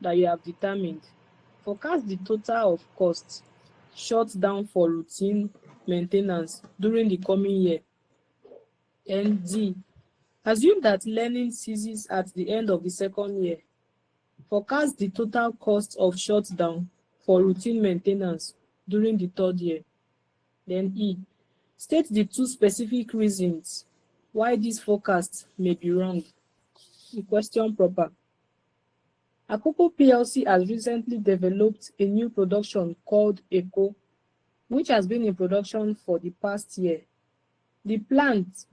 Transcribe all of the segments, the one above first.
that you have determined. Forecast the total of costs shut down for routine maintenance during the coming year. And D, assume that learning ceases at the end of the second year. Forecast the total cost of shutdown for routine maintenance during the third year. Then E, state the two specific reasons why this forecast may be wrong. The question proper. Akoko PLC has recently developed a new production called ECO, which has been in production for the past year. The plant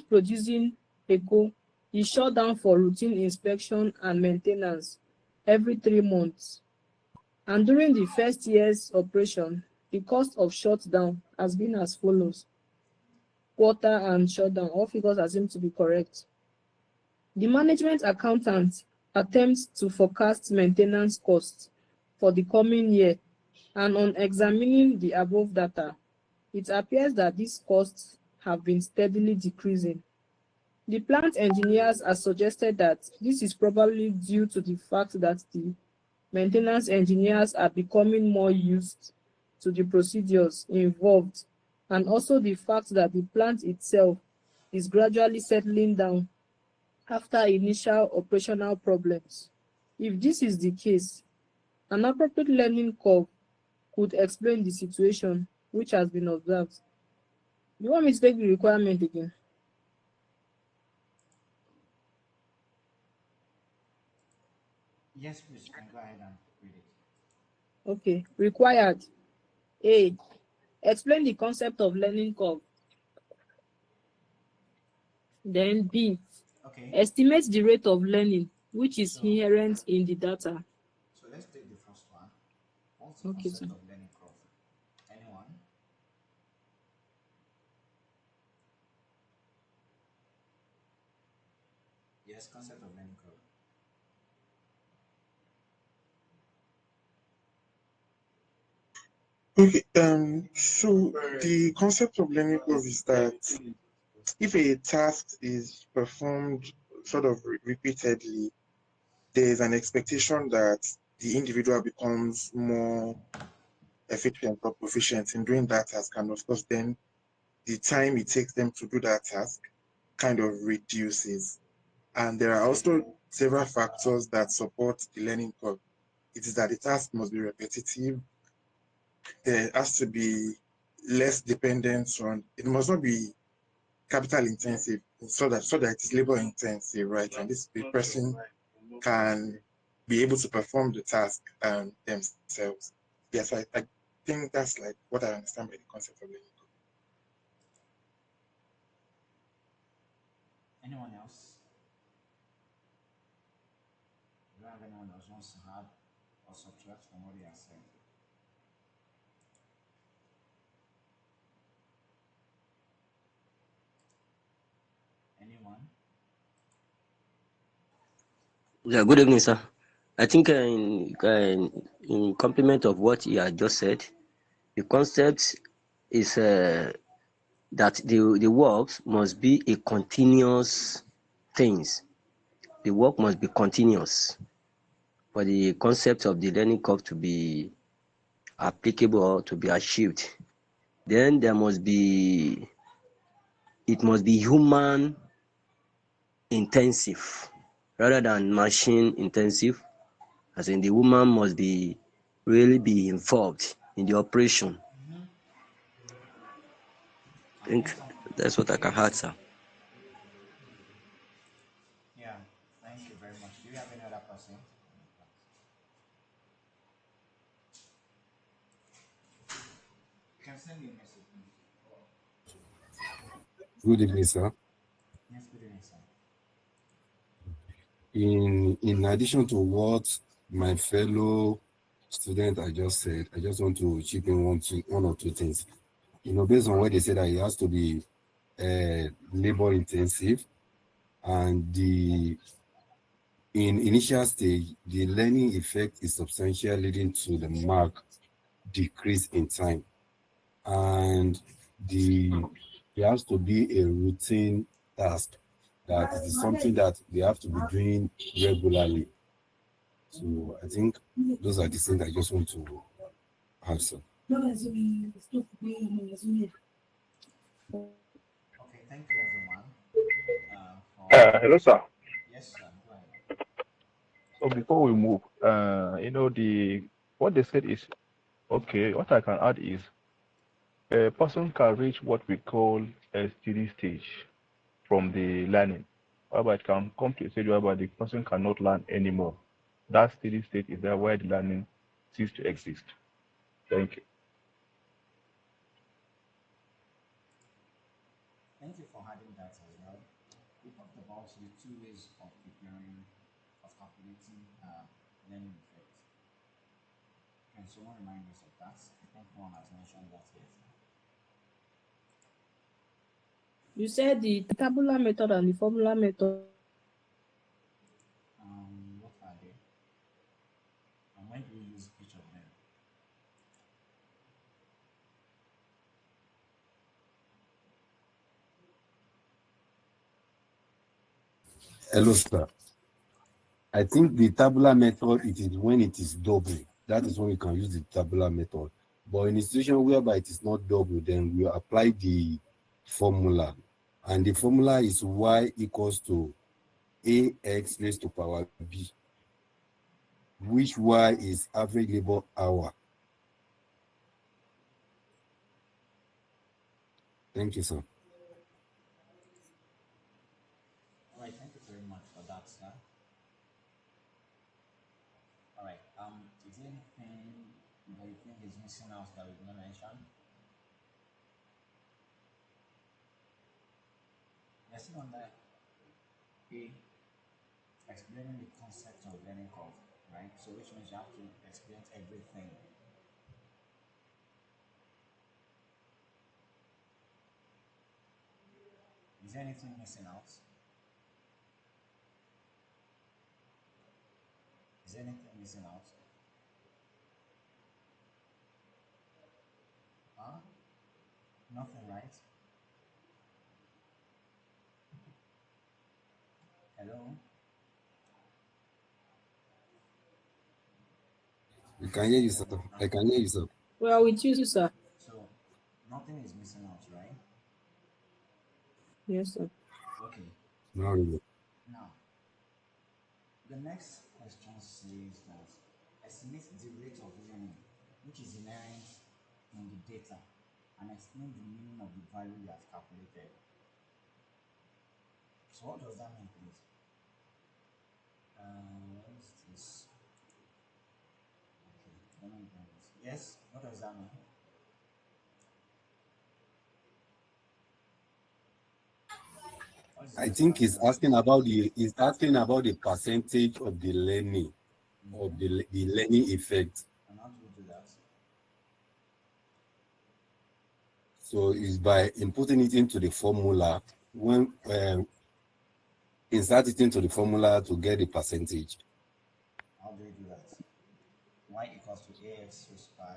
producing ECO is shut down for routine inspection and maintenance every 3 months. And during the first year's operation, the cost of shutdown has been as follows. Quarter and shutdown, all figures assumed to be correct. The management accountant attempts to forecast maintenance costs for the coming year, and on examining the above data, it appears that these costs have been steadily decreasing. The plant engineers have suggested that this is probably due to the fact that the maintenance engineers are becoming more used to the procedures involved, and also the fact that the plant itself is gradually settling down after initial operational problems. If this is the case, an appropriate learning curve could explain the situation which has been observed. You want me to take the requirement again? Yes, please, you can go ahead and read it. Okay. Required. A. Explain the concept of learning curve. Then B. Okay. Estimate the rate of learning which is inherent in the data. So let's take the first one. What's the Okay, concept sir. of learning curve? Anyone? Yes, concept of learning curve. Okay, so the concept of learning curve is that if a task is performed sort of repeatedly, there is an expectation that the individual becomes more efficient or proficient in doing that task, and of course, then the time it takes them to do that task kind of reduces. And there are also several factors that support the learning curve. It is that the task must be repetitive. There has to be less dependence on, it must not be capital intensive, so that it is labor intensive, right? And this the person can be able to perform the task themselves. Yes, I think that's like what I understand by the concept of learning curve. Anyone else? Do you have anyone else who wants to add or subtract from what he has said? Anyone? Yeah, good evening, sir. I think in complement of what you had just said, the concept is that the works must be a continuous things. The work must be continuous for the concept of the learning curve to be applicable or to be achieved. Then it must be human intensive rather than machine intensive, as in the woman must be really be involved in the operation. I And think that's what I can add, sir. yeah, thank you very much. Do you have any other person? You can send me a message. Good evening, sir. Yes, good evening, sir. In addition to what my fellow student I just said, I just want to chip in one or two things. Based on what they said, that it has to be labor intensive, and in initial stage, the learning effect is substantial, leading to the mark decrease in time, and there has to be a routine task, that it is something that they have to be doing regularly. So I think those are the things I just want to add, sir. Okay, thank you everyone for Hello, sir. yes, sir. Go ahead. So before we move, the what they said is okay. What I can add is a person can reach what we call a steady stage from the learning, whereby it can come to a stage whereby the person cannot learn anymore. That steady state is there where the learning ceases to exist. Thank you. Thank you for adding that as well. We talked about the two ways of preparing, of calculating learning effect. Can someone remind us of that? I think no one has mentioned that yet. You said the tabular method and the formula method. What are they? And when do we use each of them? Hello, sir. I think the tabular method, it is when it is double. That is when we can use the tabular method. But in a situation whereby it is not double, then we apply the formula. And the formula is y equals to ax raised to power b, which y is average labor hour. Thank you, sir. All right, thank you very much for that, sir. All right. Is there anything that you think is missing out that we've not mentioned? We're still on that A, explaining the concept of learning curve, right? So which means you have to explain everything. Is there anything missing out? Is there anything missing out? Huh? Nothing, right? Hello? We can hear you, sir. I can hear you, sir. Well, with you, sir. So nothing is missing out, right? Yes, sir. Okay. No, really. Now, the next question says that estimate the rate of learning which is inherent in the data and explain the meaning of the value you have calculated. So what does that mean, please? What is this? Okay, let me bring this. Yes, what does that mean? What is the I question think asking us to do? he's asking about the percentage of the learning, of Mm-hmm. the learning effect. And how do we do that? So it's by inputting it into the formula, when insert it into the formula to get the percentage. How do we do that? Y equals to ax raised by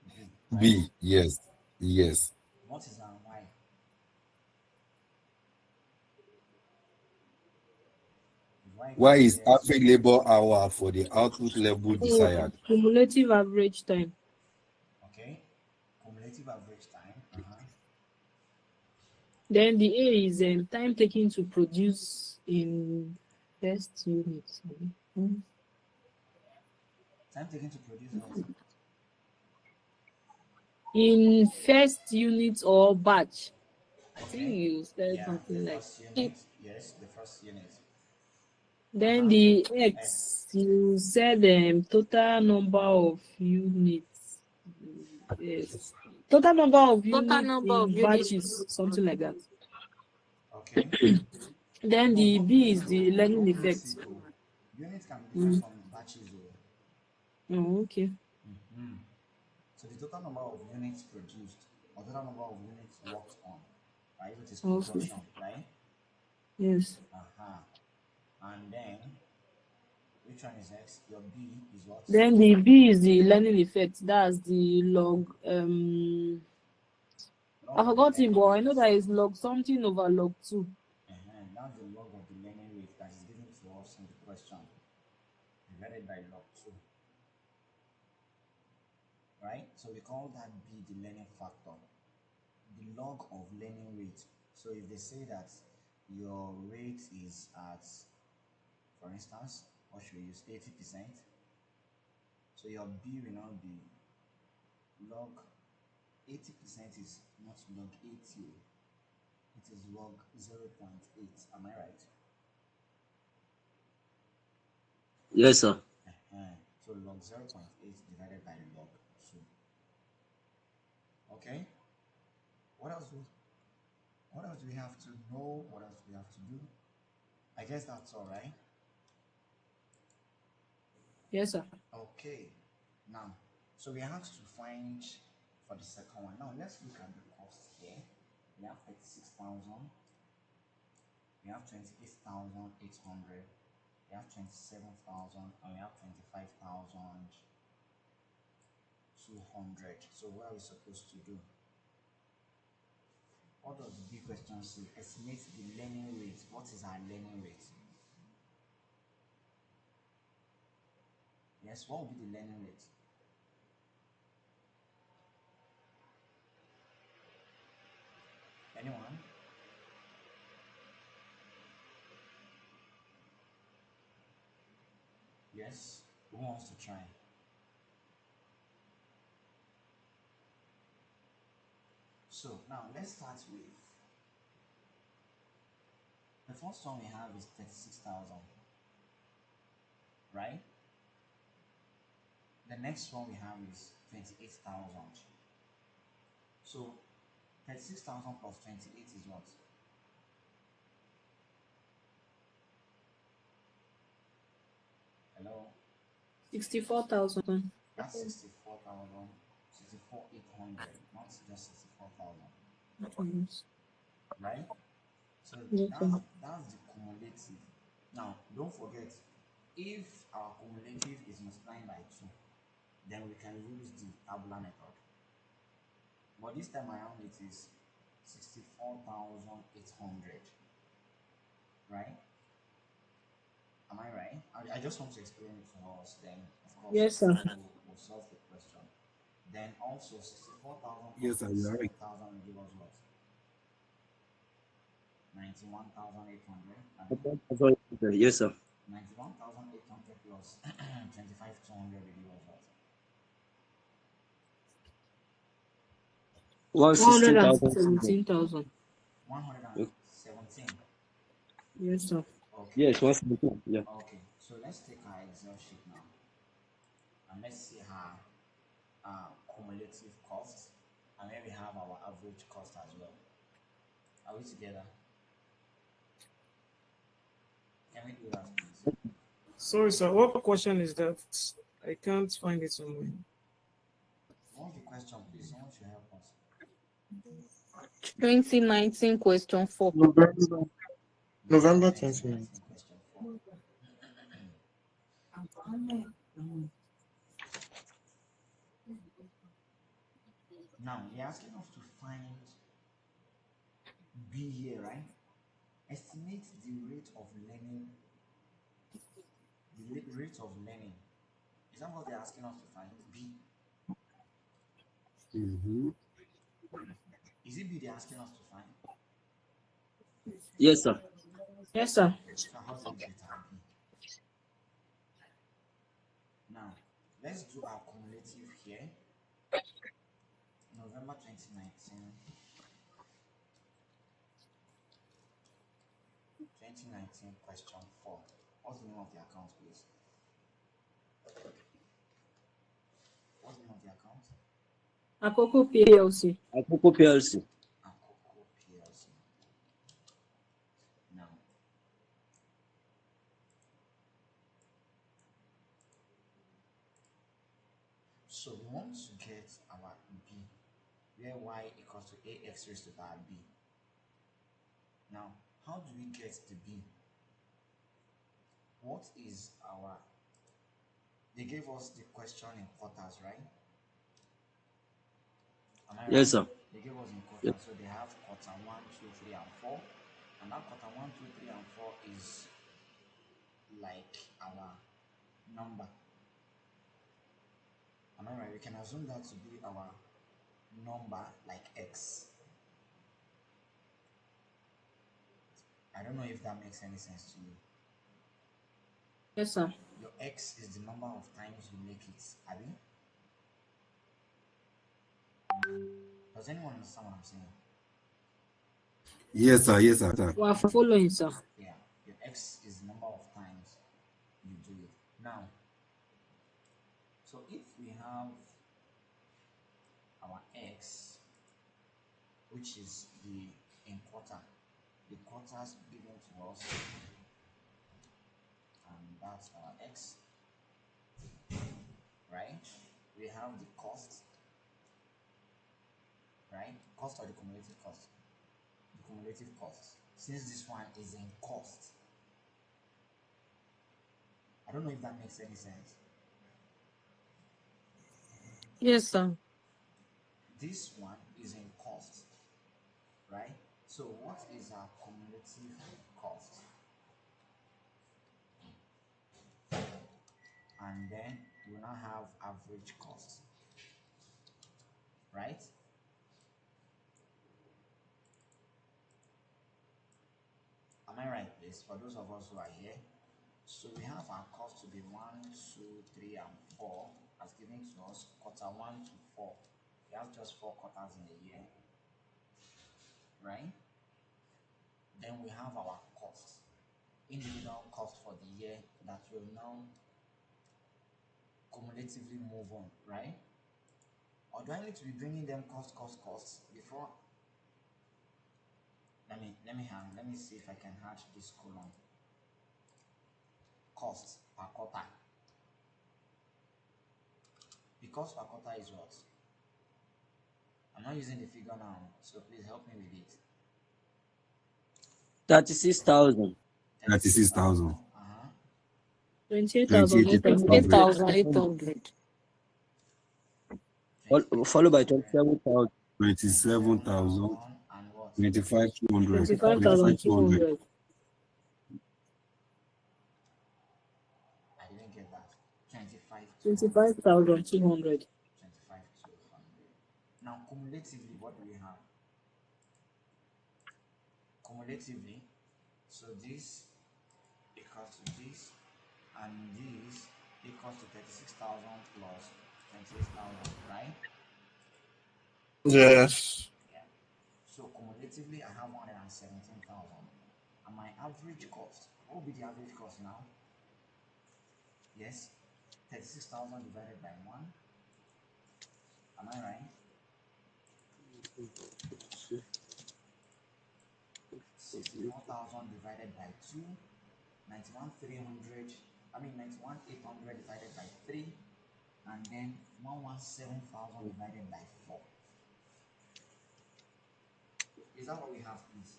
b, right? B, yes, yes. What is our y? If y equals Y to is ax, average labor hour for the output level Oh, desired. cumulative average time. okay? Cumulative average time. Uh-huh. Then the A is time taken to produce in first unit. Time taken to produce what? In first unit or batch. I think Okay. you said Yeah, the something like first unit. Yes, the first unit. then Uh-huh. the X. X, you said total number of units. Yes. Total number of units in batches, something like that. Okay. Then No, the B is the don't learning mix effect. it though. Units can be different Mm. from batches though. Oh, okay. So the total number of units produced or total number of units worked on, right? Which is Okay. production, right? Yes. Uh-huh. And then which one is X? Your B is what? Then the B is the learning effect. That's the log. Log I of the forgot him, learning but I know rate. that is log something over log 2. That's the log of the learning rate that is given to us in the question. Divided divided by log 2, right? So we call that B the learning factor, the log of learning rate. So if they say that your rate is at, for instance, what should we use, 80%, so your B will now be log 80% is not log 80, it is log 0.8. Am I right? Yes, sir. So log 0.8 divided by log 2. Okay? What else do we have to know? What else do we have to do? I guess that's all right. Yes, sir. Okay. Now, so we have to find for the second one. Now let's look at the cost here. We have 36,000. We have 28,800. We have 27,000, and we have 25,200. So what are we supposed to do? What does the B question say? Estimate the learning rate. What is our learning rate? Yes, what will be the learning rate? Anyone? Yes? Who wants to try? So now let's start with the first one we have is 36,000, right? The next one we have is 28,000. So 36,000 plus 28 is what? Hello? 64,000. That's 64,000, 64,800, not just 64,000, right? So Yes, sir. that's the cumulative. Now, don't forget, if our cumulative is multiplying by 2, then we can use the tabular method. But this time around, it is 64,800, right? Am I right? I just want to explain it to us. Then, of course, Yes, sir. we'll solve the question. Then also 64,000 plus Yes, sir, you are right. 27,000 will give us what? 91,800. Yes, sir. 91,800 plus 25,200 will give us what? 116,000. 117,000. 117. Yes, sir. Okay. Yes, 117. Yeah. Okay. So let's take our Excel sheet now and let's see our cumulative cost, and then we have our average cost as well. Are we together? Can we do that, please? Sorry, sir. What question is that? I can't find it somewhere. What's the question, please? Someone should help us. 2019 question 4. November 2019 2019. question 4. Now, they're asking us to find B here, right? Estimate the rate of learning. The rate of learning. Is that what they're asking us to find? B. Mm-hmm. Is it B they're asking us to find? Yes, sir. Yes, sir. So how do we get our B? Now, let's do our cumulative here. November 2019. 2019 question 4. What's the name of the account, please? What's the name of the account? Akoko PLC. Akoko PLC. Akoko PLC. Now, so we want to get our B, where y equals to ax raised to the power b. Now, how do we get the b? What is our... They gave us the question in quarters, right? Am I Yes, right? sir. They gave us in Yes. quarters, so they have quarter 1, 2, 3, and 4. And that quarter 1, 2, 3, and 4 is like our number. Am I right? We can assume that to be our number like x. I don't know if that makes any sense to you. Yes, sir. Your x is the number of times you make it. Abi? Does anyone understand what I'm saying? Yes, sir. Yes, sir. We are following, sir. Yeah. Your x is the number of times you do it. Now, so if we have our x, which is the in quarter, the quarters given to us, and that's our x, right? We have the cost, right? Cost or the cumulative cost? The cumulative cost. Since this one is in cost, I don't know if that makes any sense. Yes, sir. This one is in cost, right? So what is our cumulative cost? And then we now have average cost, right? Am I right, please? For those of us who are here, so we have our cost to be 1, 2, 3, and 4 as given to us quarter 1 to 4. We have just 4 quarters in a year, right? Then we have our cost, individual cost for the year that will now cumulatively move on, right? Or do I need to be bringing them cost before? Let me see if I can add this column. Cost per quarter. The cost per quarter is what? I'm not using the figure now, so please help me with it. 36,000. 36,000. 28,800. 8,800. Followed by 27,000. 27,000. And what? 25,200. 25,200. I didn't get that. 25 to 25,200. 25 to 100. Now, cumulatively, what do we have? Cumulatively, so this equals to this, and this equals to 36,000 plus 28,000, right? Yes. Yeah. So cumulatively, I have 117,000. And my average cost, what will be the average cost now? Yes, 36,000 divided by 1. Am I right? 64,000 divided by 2. 91,300. I mean 91,800 divided by 3. And then 117,000 divided by 4. Is that what we have, please?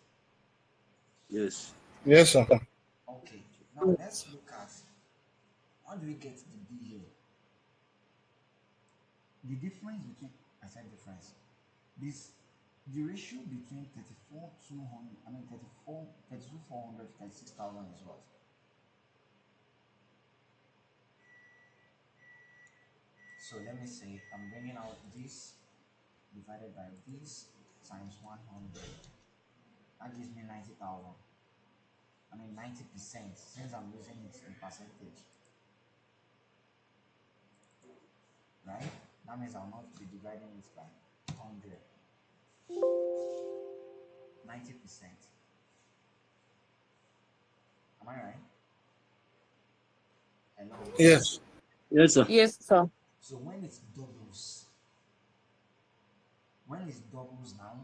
Yes. Yes, sir. Okay. Now let's look at how do we get the B here? The difference between, I said difference. This, the ratio between 34,200, I mean 32,400 to 36,000 is what? So let me say I'm bringing out this divided by this times 100. That gives me 90,000. I mean 90% since I'm using it in percentage. Right? That means I'll not be dividing it by 100. 90%. Am I right? Hello? Yes. Yes, sir. Yes, sir. So when it doubles now,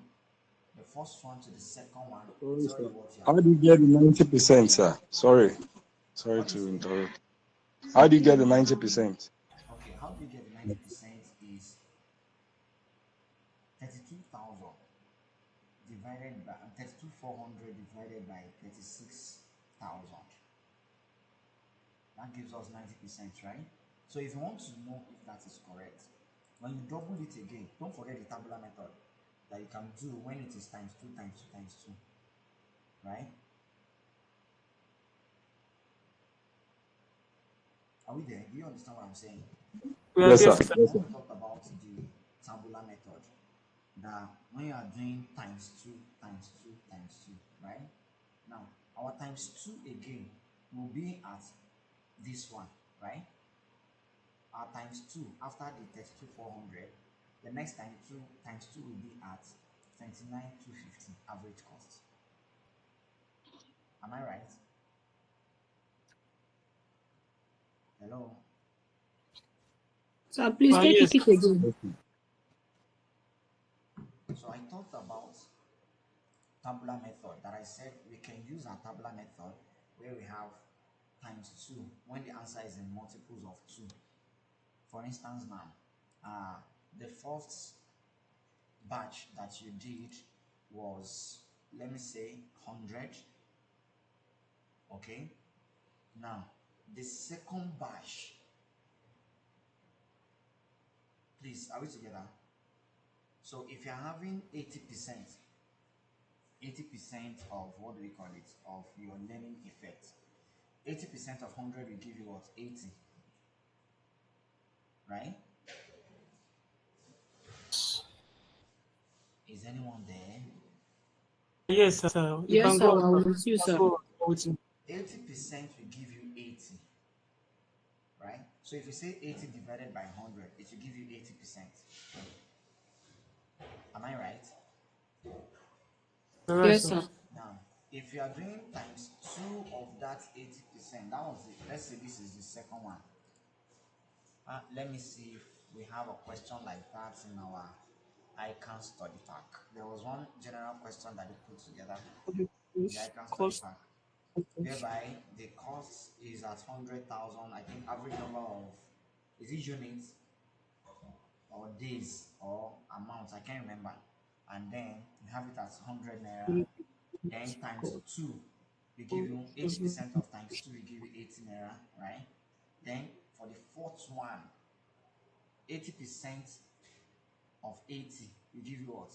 the first one to the second one will tell you what you How have do you done. get the 90%, sir? Sorry What do to you say? interrupt. How do you get the 90%? Okay, how do you get the 90% is 32,000 divided by 32,400 divided by 36,000. That gives us 90%, right? So if you want to know if that is correct, when you double it again, don't forget the tabular method that you can do when it is times 2 times 2 times 2, right? Are we there? Do you understand what I'm saying? Yes, sir. Yes, sir. Yes, When sir. we talked about the tabular method, that when you are doing times 2 times 2 times 2, right? Now, our times 2 again will be at this one, right? Our times 2 after the 32,400, the next time 2 times 2 will be at 29,250 average cost. Am I right? Hello? Sir, please take Yes. it again. So I talked about tabular method that I said we can use a tabular method where we have times 2 when the answer is in multiples of 2. For instance, now, the first batch that you did was, let me say, 100. Okay. Now, the second batch, please, are we together? So if you're having 80%, 80% of what do we call it, of your learning effect, 80% of 100 will give you what? 80, right? Is anyone there? Yes, sir. You Yes, can sir. go on, I'm sir. with you, Just sir. go on with you. 80% will give you 80, right? So if you say 80 divided by 100, it will give you 80%. Am I right? Right, Yes, sir. sir. Now, if you are doing times 2 of that 80%, that was it. Let's say this is the second one. Let me see if we have a question like that in our ICAN study pack. There was one general question that they put together in the Please, ICAN study cost. pack, whereby the cost is at 100,000. I think average number of, is it units or days or amounts? I can't remember. And then you have it as 100 naira. Then times 2 we give you 80% of times 2 we give you 80 naira, right? Then for the fourth one, 80% of 80 we give you what?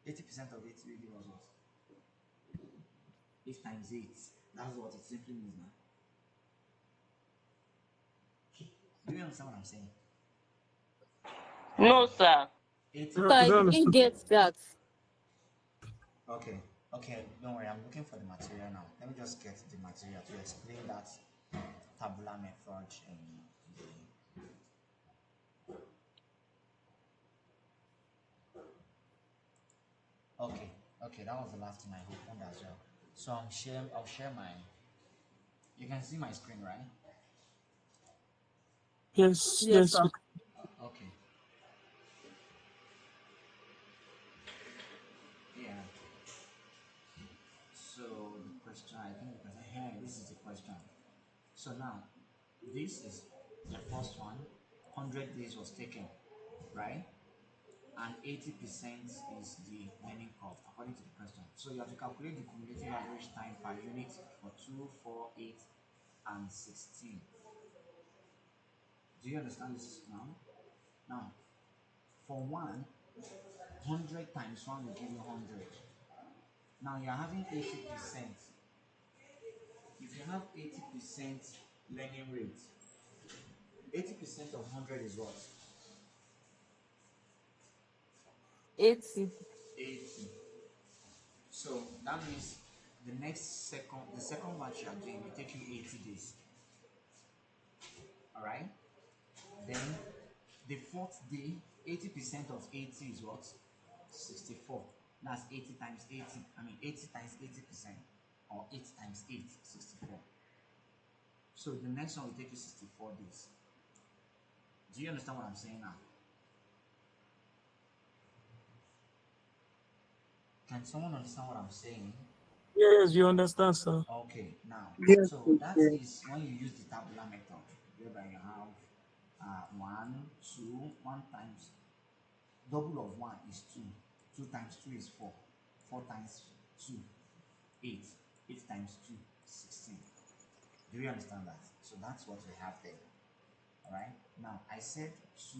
80% of 80 we give us what? 8 times 8. That's what it simply means now. Do you understand what I'm saying? No, sir. 80. Yeah, So I I don't didn't understand. get that. Okay, okay, don't worry, I'm looking for the material now. Let me just get the material to explain that tabular method in the. Okay, okay, that was the last thing I opened as well. So I'll share my, you can see my screen, right? Yes, Yes, yes. sir. Okay, yeah. So the question, I think because here, this is the question. So now, this is the first one. 100 days was taken, right? And 80% is the learning curve according to the question. So you have to calculate the cumulative average time per unit for 2, 4, 8, and 16. Do you understand this now? Now, for one, 100 times 1 will give you 100. Now you're having 80%. If you have 80% learning rate, 80% of 100 is what? 80. 80. So that means the second batch you are doing will take you 80 days. All right. Then the fourth day, 80% of 80 is what? 64. That's 80 times 80. I mean 80 times 80%, or 8 times 8, 64. So the next one will take you 64 days. Do you understand what I'm saying now? Can someone understand what I'm saying? Yes, you understand, sir. Okay, now, Yes, so that okay. is when you use the tabular method, whereby you have 1, 2, 1 times, double of 1 is 2, 2 times 2 is 4, 4 times 2, 8, 8 times 2, 16. Do you understand that? So that's what we have there. Alright, now I said 2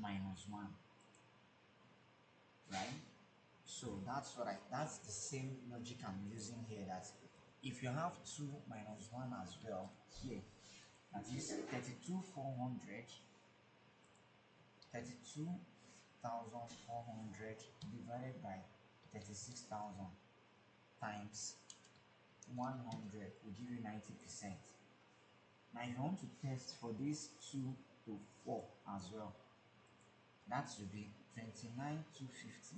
minus 1, right? So that's the same logic I'm using here, that if you have 2 minus 1 as well here, That is 32,400 divided by 36,000 times 100 will give you 90%. Now, if you want to test for this 2 to 4 as well, that should be 29,250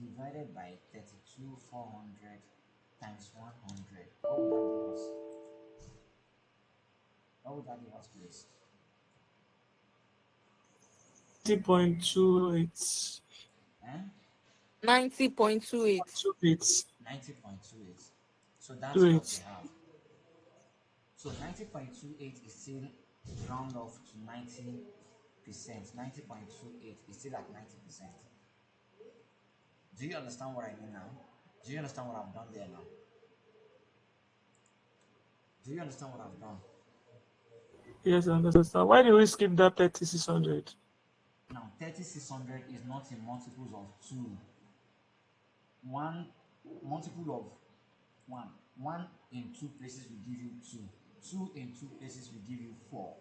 divided by 32,400 times 100. What would that give us, please? 0.28. Eh? 90.28. 28. 90.28. So that's what we 28. have. So 90.28 is still round off to 90%. 90.28 is still at 90%. Do you understand what I mean now? Do you understand what I've done there now? Do you understand what I've done? Yes, I understand. Why did we skip that 3600? Now 3600 is not in multiples of 2. One multiple of 1. 1 in 2 places will give you 2. 2 in 2 places will give you 4.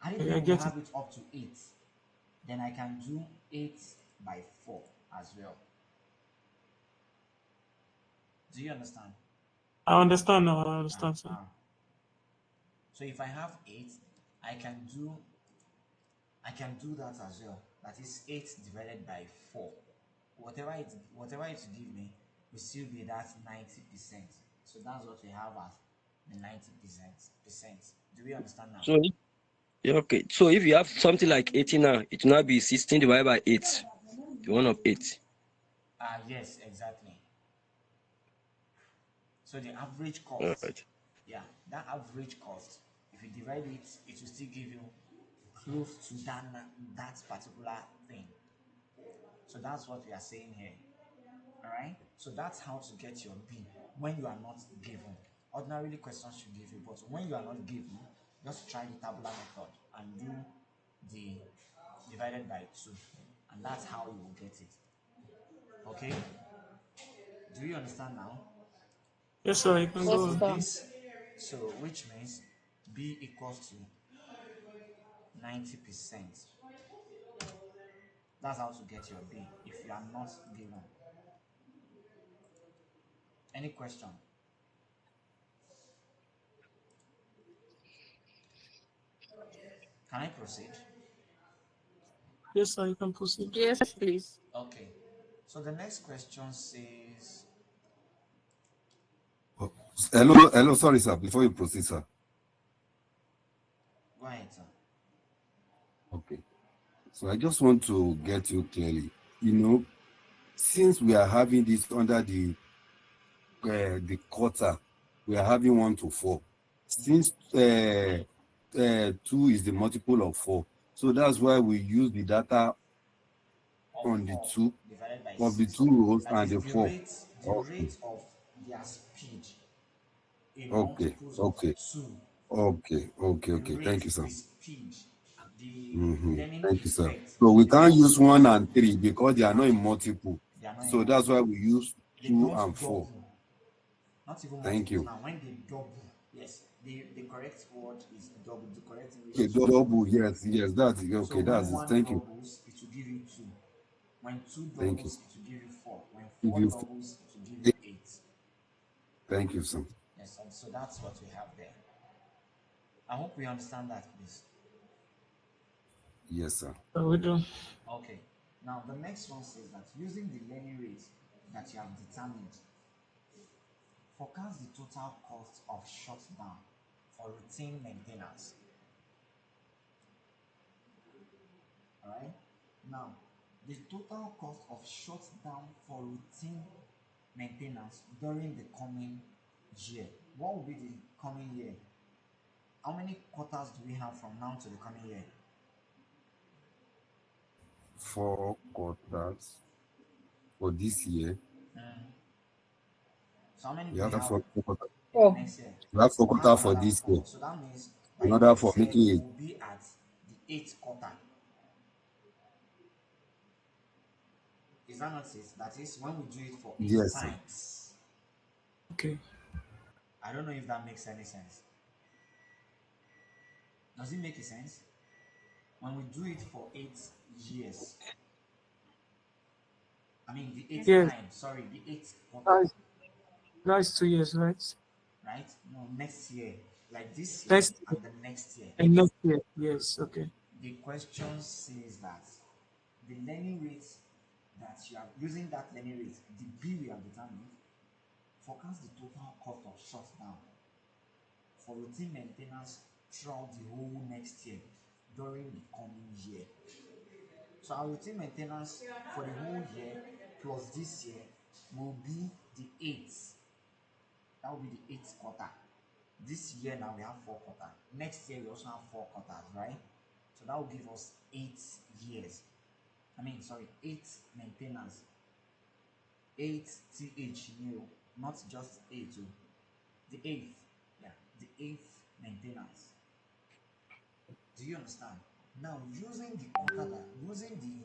I didn't I know we get it. have it up to 8. Then I can do 8 by 4 as well. Do you understand? I understand now. I understand, sir. So if I have 8, I can do that as well. That is 8 divided by 4. Whatever it give me will still be that 90%. So that's what we have as the 90%. Do we understand now? So yeah, okay. So if you have something like 80 now, it will now be 16 divided by 8. The one of 8. Yes, exactly. So the average All cost, right. yeah, that average cost, if you divide it, it will still give you close to that particular thing. So that's what we are saying here. All right. So that's how to get your B when you are not given. Ordinarily, questions should give you, but when you are not given, just try the tabular method and do the divided by 2, and that's how you will get it. Okay. Do you understand now? Yes, sir. You can Yes, go So on. sir. which means B equals to 90%. That's how to get your B if you are not given. Any question? Can I proceed? Yes, sir. You can proceed. Yes, please. Okay. So the next question says, Oh, hello, sorry, sir. Before you proceed, sir. go ahead, sir. Okay. So I just want to get you clearly. Since we are having this under the quarter, we are having 1 to 4. Since 2 is the multiple of 4, so that's why we use the data Of on the 4 2 divided by of the 6. 2 rows That and is the the 4. rate, Okay, of their speed in okay, multiples of okay, 2. The okay. rate, Thank you, sir. the speed, the learning Thank you, sir. effect So of we the can't use person. 1 and 3 because they You are not can't in use them. multiple. They are not in So that's why multiple. we use They 2 don't and 4. double. Not even Thank multiples you. now. When they double, yes, the correct word is double. The correct English Okay, is double. double, yes, that's it. So Okay, when that's it. 1 Thank you. doubles, it will give you 2. When 2 Thank you. doubles, it will give you 4. When If 4 you doubles, it will give you 8. Thank you, sir. Yes, and so that's what we have there. I hope we understand that, please. Yes, sir. So we do. Okay. Now the next one says that using the learning rate that you have determined, forecast the total cost of shutdown for routine maintenance. All right. Now, the total cost of shutdown for routine maintenance during the coming year. What will be the coming year? How many quarters do we have from now to the coming year? 4 quarters for this year. So how many We do we have have 4 quarters. in the 4. next year? We have 4 We have quarters for another this year 4. So that means by in order for next year making we it. will be at the 8th quarter. Is that not it? That is when we do it for 8 Yes, sir. times. Okay. I don't know if that makes any sense. Does it make a sense? When we do it for 8 years, I mean the eighth Yes, time, sorry, the eighth quarter, that's, that's 2 years, right? right? No, next year, like this year Next year and the next year. and next year. Yes, okay. The question says that the learning rate that you are using, that learning rate, the B we have determined, forecast the total cost of shutdown for routine maintenance throughout the whole next year during the coming year. So our routine maintenance for the whole year plus this year will be the eighth. That will be the eighth quarter. This year now we have 4 quarters. Next year we also have 4 quarters, right? So that will give us 8 years. I mean, sorry, eight maintenance. Eight th new, not just eight. Oh. The eighth, yeah, the eighth maintenance. Do you understand? Now using the quarter that using the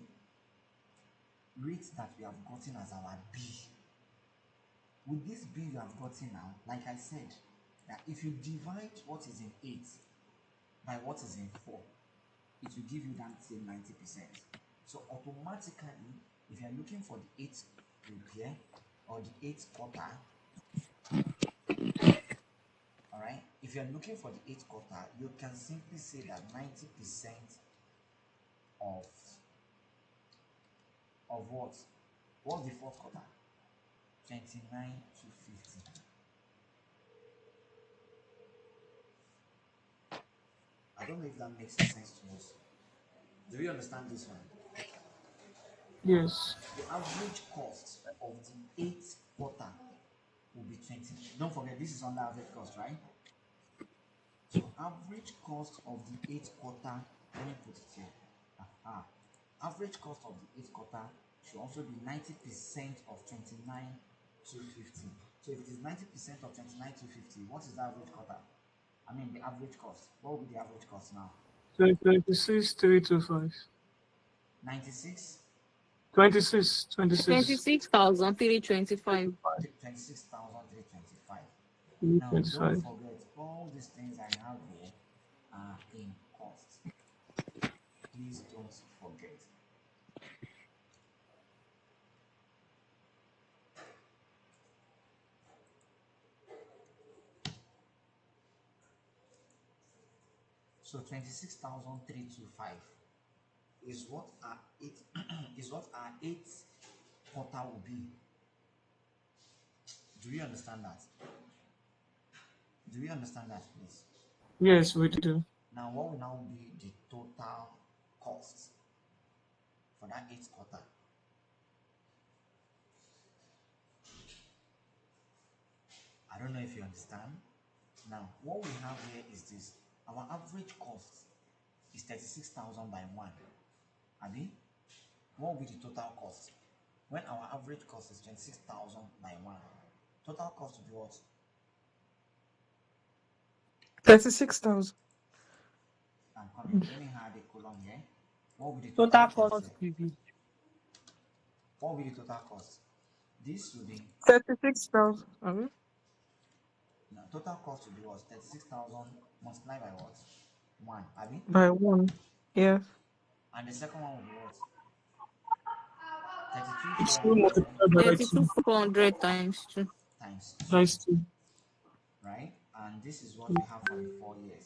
rate that we have gotten as our B, with this B you have gotten now, like I said, that if you divide what is in 8 by what is in 4, it will give you that same 90%. So automatically, if you're looking for the 8th repair or the 8th quarter, all right, if you're looking for the 8th quarter, you can simply say that 90% of what? What's the fourth quarter? 29 to 50. I don't know if that makes sense to us. Do you understand this one? Now, Yes. the average cost of the 8th quarter will be 20. Don't forget, this is under average cost, right? So average cost of the 8th quarter, let me put it here. Average cost of the 8th quarter should also be 90% of 29 to 50. So if it is 90% of 29 to 50, what is the average quarter? I mean the average cost. What will be the average cost now? 26,325. 96, 26, 26, 26,325. 26,325. Now don't 325. forget all these things I have here are in cost. Please don't forget. So 26,325 is what our eight is what our eighth quarter will be. Do you understand that? Do you understand that, please? Yes, we do. Now, what will now be the total cost for that eighth quarter? I don't know if you understand. Now, what we have here is this. Our average cost is 36,000 by 1. Abi, what will be the total cost? When our average cost is 26,000 by 1, total cost will be what? 36,000 I'm coming. Let me add a column here. What will be the total Total cost cost here? will be What will be the total cost? This will be 36,000. now, total cost will be what? 36,000 multiplied by what? 1. Abi? By 1. Yeah. And the second one will be what? It's still 32,400 multiplied by 2. 32,400 times 2. times 2. Times 2. Right? And this is what we have for the 4 years.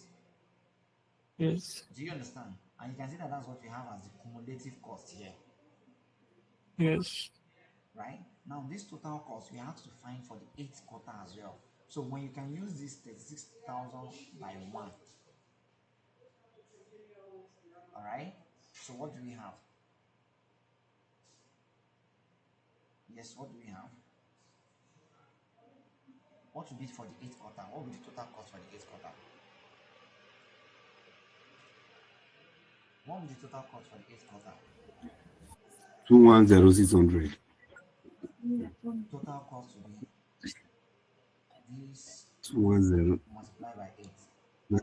Yes. Do you understand? And you can see that that's what we have as the cumulative cost here. Yes. Right? Now, this total cost we have to find for the 8th quarter as well. So when you can use this 36,000 by 1. Alright? So what do we have? Yes, what do we have? What will be for the 8th quarter? What will be the total cost for the 8th quarter? What will be the total cost for the 8th quarter? 210,600. Total cost will be this 210 multiplied by 8.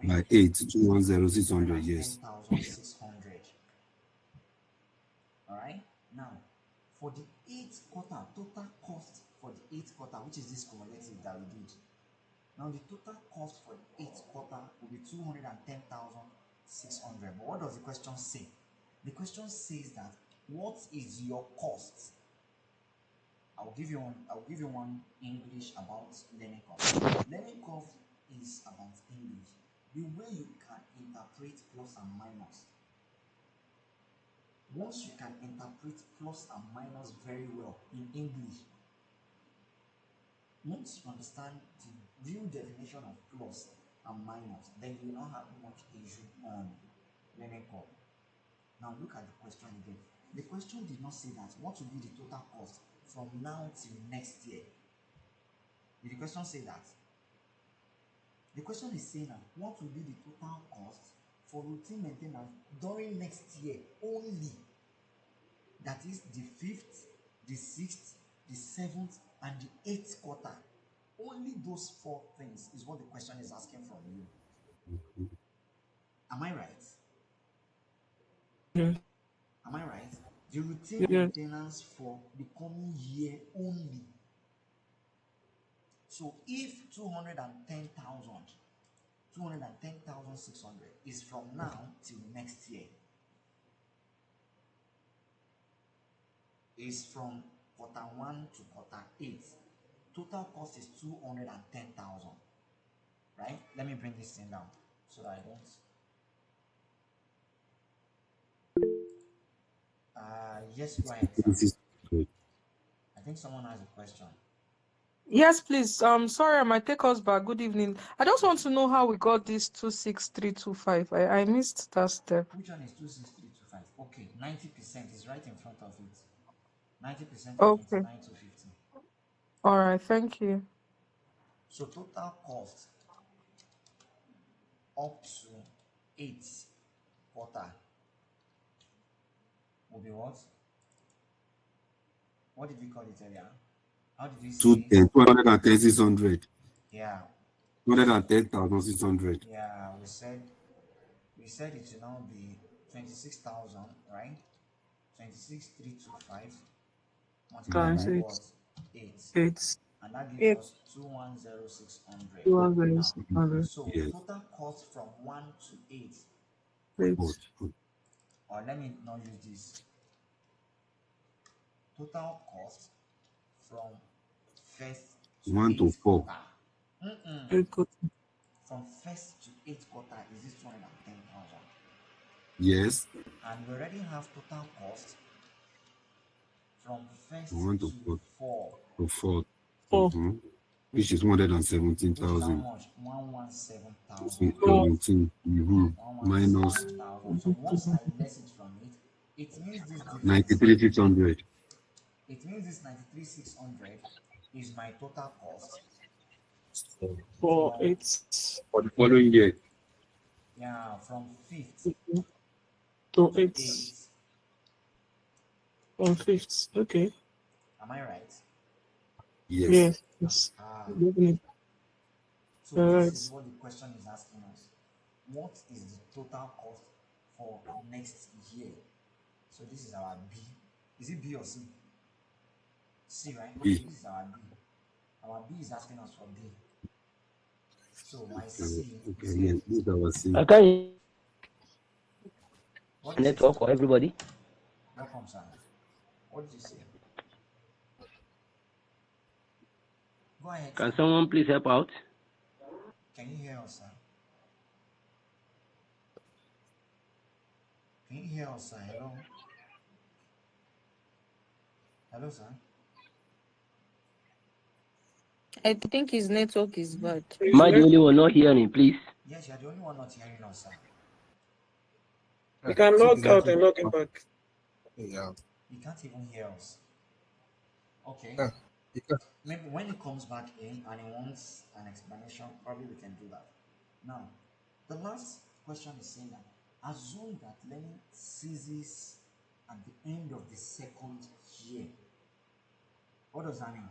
by 8, 210,600, yes. 10,600. Alright? Now, for the 8th quarter, total cost for the 8th quarter, which is this cumulative that we did, Now the total cost for the eighth quarter will be 210,600. But what does the question say? The question says that what is your cost? I'll give you one English about learning curve. Learning curve is about English. The way you can interpret plus and minus. Once you can interpret plus and minus very well in English, once you understand the real definition of plus and minus, then you will not have much issue on learning curve. Now look at the question again. The question did not say that what will be the total cost from now till next year. Did the question say that? The question is saying that what will be the total cost for routine maintenance during next year only? That is the 5th, the 6th, the 7th, and the 8th quarter. Only those 4 things is what the question is asking from you. Am I right? Yes. Am I right? The routine Yes. maintenance for the coming year only. So if 210,600 is from now till next year, is from quarter 1 to quarter 8, total cost is 210,000. Right? Let me bring this thing down so that I don't. Yes, go ahead, sir. I think someone has a question. Yes, please. Sorry, I might take us back. Good evening. I just want to know how we got this 26325. I missed that step. Which one is 26325? Okay, 90% is right in front of it. 90% of Okay. 29 to 50. All right. Thank you. So total cost up to 8th quarter will be what? What did we call it earlier? How did we say? 210,600. Yeah. 210,600. Yeah, we said it will now be 26,000, right? 26,325 multiplied by Times what? 8. 8. And that gives 8. us 210,600. 2,600. So Yes. total cost from 1 to 8. 8. Or let me not use this. Total cost from 1st to 1 to 8th 4. quarter. 8 quarter. From 1st to 8th quarter is this 210,000. Yes. And we already have total cost from 1st 1 to to 4. 4. To 4. 4. Which is Which is how 117,000. much? 117,000. 17. Minus 117,000. So once I less it from it, it means this difference. 93,600. It means this 93,600 is my total cost For from 8. For the following year. yeah from 5th To to 8. 8th. On 5th. Okay. Am I right? Yes. Yes. Ah. Definitely. So this is what the question is asking us. What is the total cost for next year? So this is our B. Is it B or C? C, right? B. So this is our B. Our B is asking us for B. So my C Okay, is yes, what? this is our C. I can What did you say, network sir? for everybody. Welcome, sir. What did you say? Go ahead, Can sir. someone please help out? Can you hear us, sir? Can you hear us, sir? Hello? Hello, sir? I think his network is bad. Am I the only one not hearing, please? Yes, you're the only one not hearing us, sir. You can log out and log in back. Yeah. You can't even hear us. Okay. Yeah. Maybe when he comes back in and he wants an explanation, probably we can do that. Now, the last question is saying that assume that learning ceases at the end of the second year. What does that mean?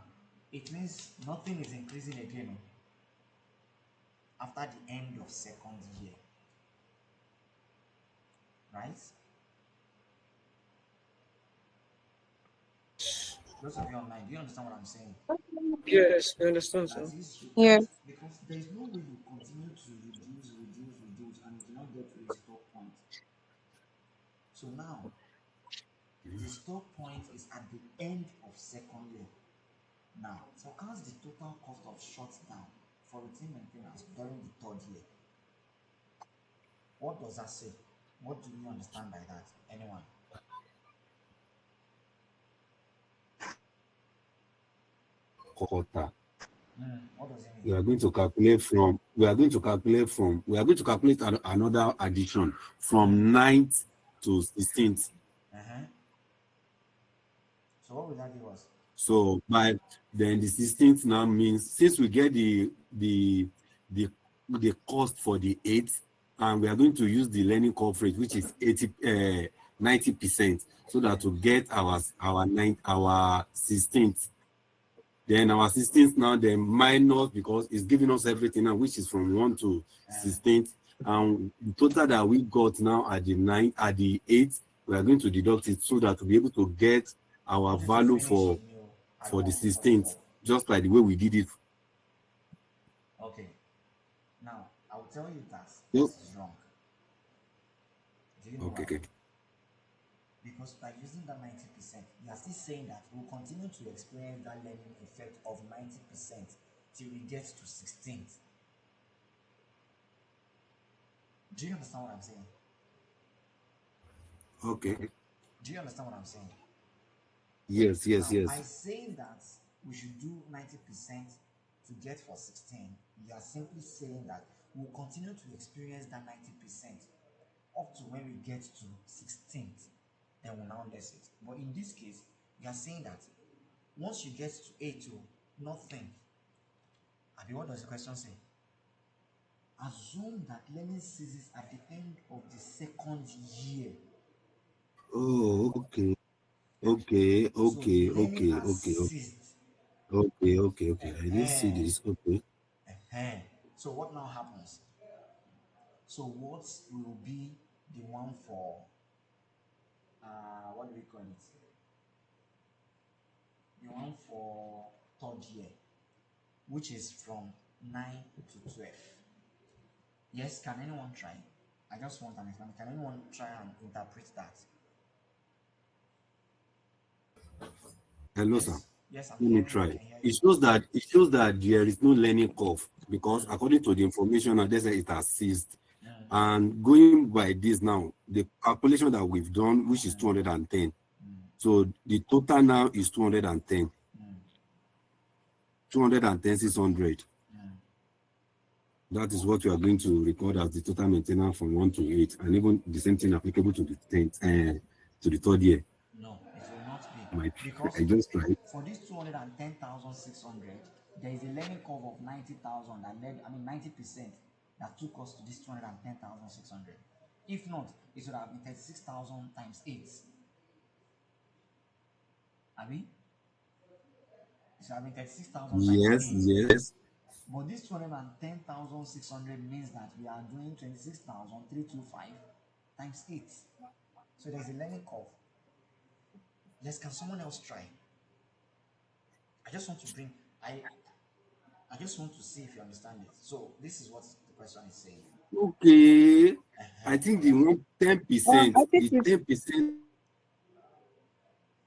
It means nothing is increasing again after the end of second year. Right? Those of you online, do you understand what I'm saying? Yes, I understand, That sir. is Yeah. because there is no way you continue to reduce, and you do not get to a stop point. So now the stop point is at the end of second year. Now, forecast the total cost of shutdown for routine maintenance during the third year. What does that say? What do you understand by that? Anyone? Quarter. What does it mean? We are going to calculate another addition from 9th to 16th. Uh-huh. So what will that give us? So by then the 16th now means since we get the the cost for the 8th, and we are going to use the learning coverage, which is 90%, so that to get our 16th. Then our 16th now, then minus, because it's giving us everything now, which is from 1 to 16th. And the total that we got now at the 9th, at the 8th, we are going to deduct it so that to be able to get our Want you to value finish in you at for the 1 to 44. 16th, just like the way we did it. Okay. Now, I will tell you that So, is wrong. Do you know okay, why? okay. Because by using that 90%, you are still saying that we'll continue to experience that learning effect of 90% till we get to 16th. Do you understand what I'm saying? Okay. Do you understand what I'm saying? Yes, yes, Now, by yes. saying that we should do 90% to get for 16, you are simply saying that we'll continue to experience that 90% up to when we get to 16th, then we'll now less it. But in this case, you are saying that once you get to A2, nothing. Abi, what does the question say? Assume that learning ceases at the end of the second year. Oh, okay. Okay, So the okay, learning okay, has okay, okay, ceased. okay, okay, okay. I didn't see Uh-huh. this. Okay. Uh-huh. So what now happens? So what will be the one for what do we call it? The one for third year, which is from 9 to 12. Yes, can anyone try? I just want an example. Can anyone try and interpret that? Hello, sir. Yes, yes, I'm Let me hearing you. I try. can hear you. It shows that there is no learning curve because Mm, according to the information, they say it has ceased. mm, And going by this now, the calculation that we've done, which is mm, 210. mm, So the total now is 210. mm, 210, 600. mm. That is what we are going to record as the total maintenance from 1 to 8. And even the same thing applicable to the 10th, to the third year. No, it will not be. My, Because I just tried. for this 210,600, there is a learning curve of 90,000 that led, 90% that took us to this 210,600. If not, it would have been 36,000 times 8. I mean, it should have been 36,000 times Yes, 8. yes. But this 210,600 means that we are doing 26,325 times 8. So there's a learning curve. Yes, can someone else try? I just want to bring, I I just want to see if you understand it. So this is what the question is saying. Okay. I think Oh the yeah. one I 10%, think the it's 10%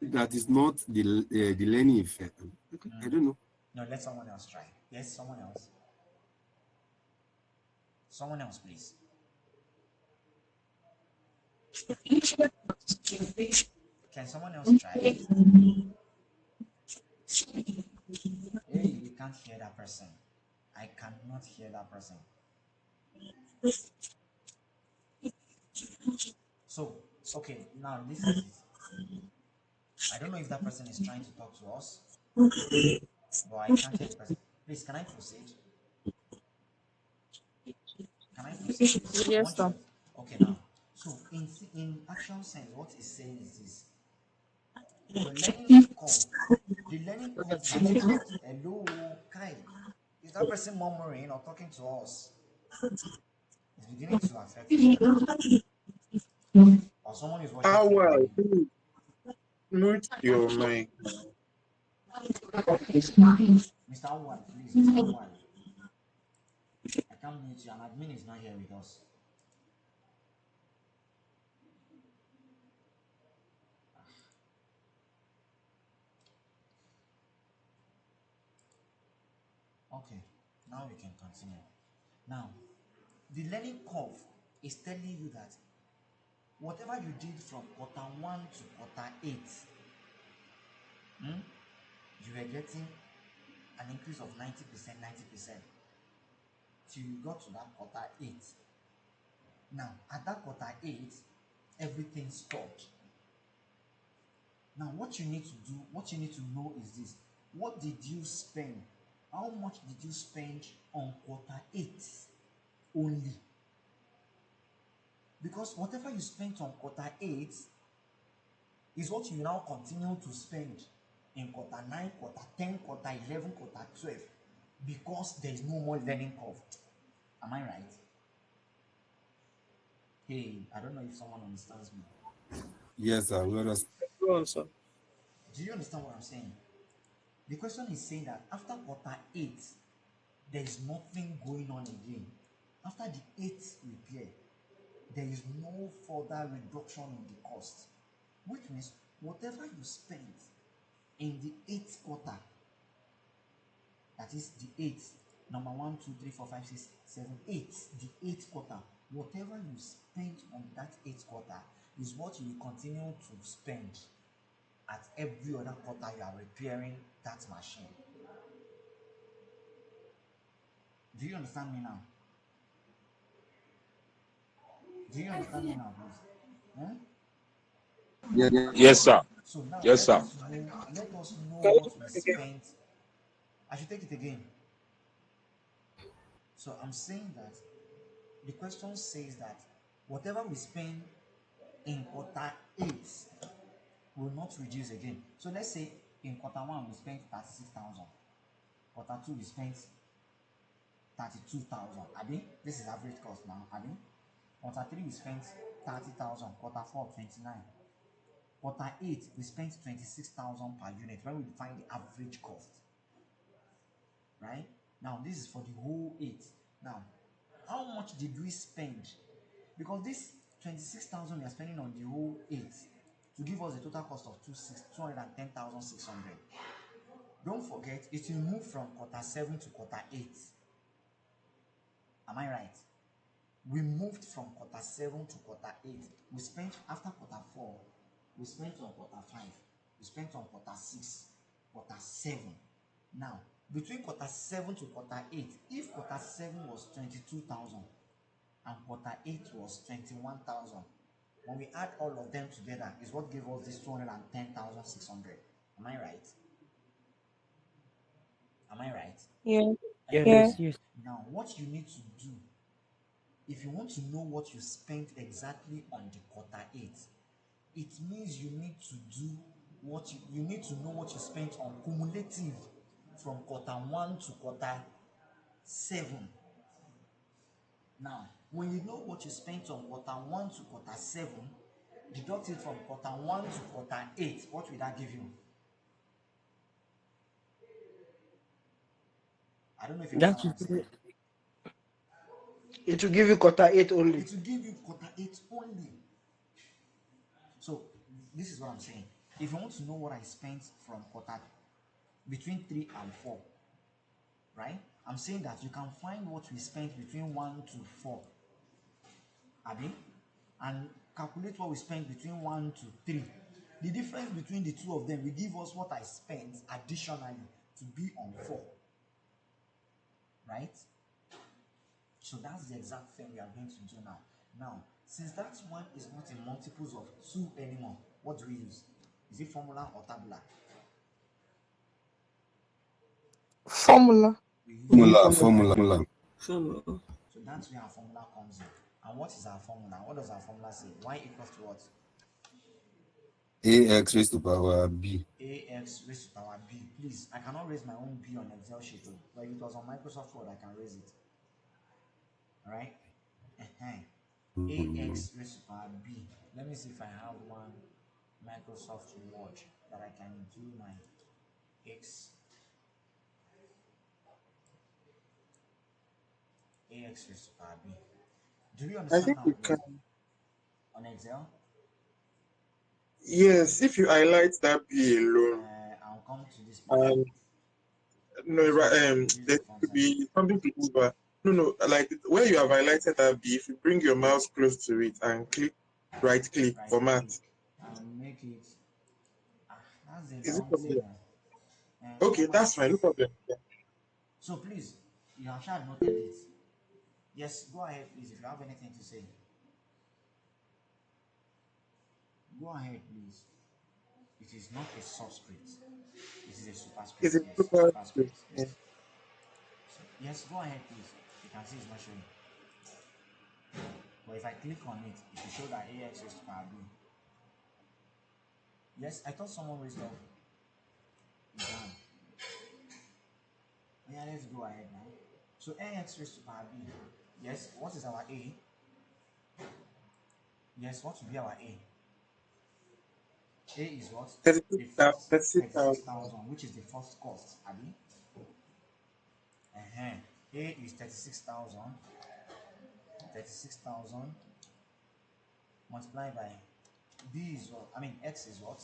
that is not the learning effect. Okay, I don't know. No, let someone else try. Yes, someone else. Someone else, please. Can someone else try? Hey, we can't hear that person. I cannot hear that person. So, okay, now this is it. I don't know if that person is trying to talk to us, but I can't hear the person. Please, can I proceed? Can I proceed, please? I yes, want sir. you. Okay, now. So, in actual sense, what it's saying is this: your learning curve, the learning curve has what? Hello, Kai. Is that person murmuring or talking to us? It's beginning to affect me. Or someone is watching How TV. well? Mute your mic. Mr. Wal, please, Mr. Wal. I can't mute you, and admin is not here with us. Okay, now we can continue. Now, the learning curve is telling you that whatever you did from quarter one to quarter eight, you were getting an increase of 90%, 90%, till you got to that quarter eight. Now, at that quarter eight, everything stopped. Now, what you need to do, what you need to know is this: what did you spend? How much did you spend on quarter eight only? Because whatever you spent on quarter eight is what you now continue to spend in quarter 9, quarter 10, quarter 11, quarter 12, because there is no more learning curve. Am I right? Hey, I don't know if someone understands me. Yes, sir. We understand. Go on, sir. Do you understand what I'm saying? The question is saying that after quarter 8, there is nothing going on again. After the 8th repair, there is no further reduction in the cost, which means whatever you spent in the 8th quarter, that is the 8th, number 1, 2, 3, 4, 5, 6, 7, 8, the 8th quarter, whatever you spent on that 8th quarter is what you will continue to spend at every other quarter you are repairing that machine. Do you understand me now? Do you understand me now, please? Yeah, Yes, sir. So now Yes, sir. let us know Can you what we take it again? spent. I should take it again. So I'm saying that the question says that whatever we spend in quarter 8 will not reduce again. So let's say in quarter 1 we spent 36,000. Quarter 2 we spent 32,000. Abi, this is average cost now. Abi, quarter 3 we spent 30,000. Quarter 4 29. Quarter 8 we spent 26,000 per unit when we find the average cost. Right? Now this is for the whole 8. Now, how much did we spend? Because this 26,000 we are spending on the whole 8 to give us a total cost of 210,600. Don't forget, it will move from quarter 7 to quarter 8. Am I right? We moved from quarter 7 to quarter 8. We spent after quarter 4. We spent on quarter 5. We spent on quarter 6, quarter 7. Now, between quarter 7 to quarter 8, if quarter 7 was 22,000 and quarter 8 was 21,000, when we add all of them together, is what gave us this 210,600. Am I right? Am I right? Yeah. Yeah. Yes, yes. Now, what you need to do, if you want to know what you spent exactly on the quarter 8, it means you need to do what you need to know what you spent on cumulative from quarter 1 to quarter 7. Now, when you know what you spent on quarter 1 to quarter 7, deduct it from quarter 1 to quarter 8, what will that give you? I don't know if you That understand what I'm saying. It will give you quarter 8 only. It will give you quarter 8 only. So, this is what I'm saying. If you want to know what I spent from quarter between 3 and 4, right? I'm saying that you can find what we spent between 1 to 4, Abi, and calculate what we spent between 1 to 3. The difference between the two of them will give us what I spent additionally to be on 4, right? So that's the exact thing we are going to do now. Now, since that one is not in multiples of 2 anymore, what do we use? Is it formula or tabular? Formula. We use Formula. So that's where our formula comes in. And what is our formula? What does our formula say? Y equals to what? AX raised to power B. AX raised to power B. Please, I cannot raise my own B on Excel sheet, but if it was on Microsoft Word, I can raise it. Alright? AX raised to power B. Let me see if I have one Microsoft Word that I can do my x ax raised to power b. Do you I understand think now? we Yes. can. On Excel, Yes, if you highlight that B alone, I'll come to this part. and no, This one use there the font could size. be something to over. No, no, like where you have highlighted that B, if you bring your mouse close to it and click right click Right format, click and make it. Ah, that's a is it long thing. possible? And Okay, format. that's fine, no problem. Yeah. So please, you have sure noted it. Yes, go ahead, please. If you have anything to say, go ahead, please. It is not a subscript. This is a superscript. Is it Yes, super? superscript. Yeah. Yes. So, yes, go ahead, please. You can see it's not showing. But if I click on it, it will show that AX is to power B. Yes, I thought someone raised up. Down. Yeah, let's go ahead now. So AX raised to power B. Yes, what is our A? Yes, what will be our A? A is what? The first 36,000. 36,000, which is the first cost, Abi. Uh-huh. A is 36,000. 36,000 multiplied by B is what? I mean, X is what?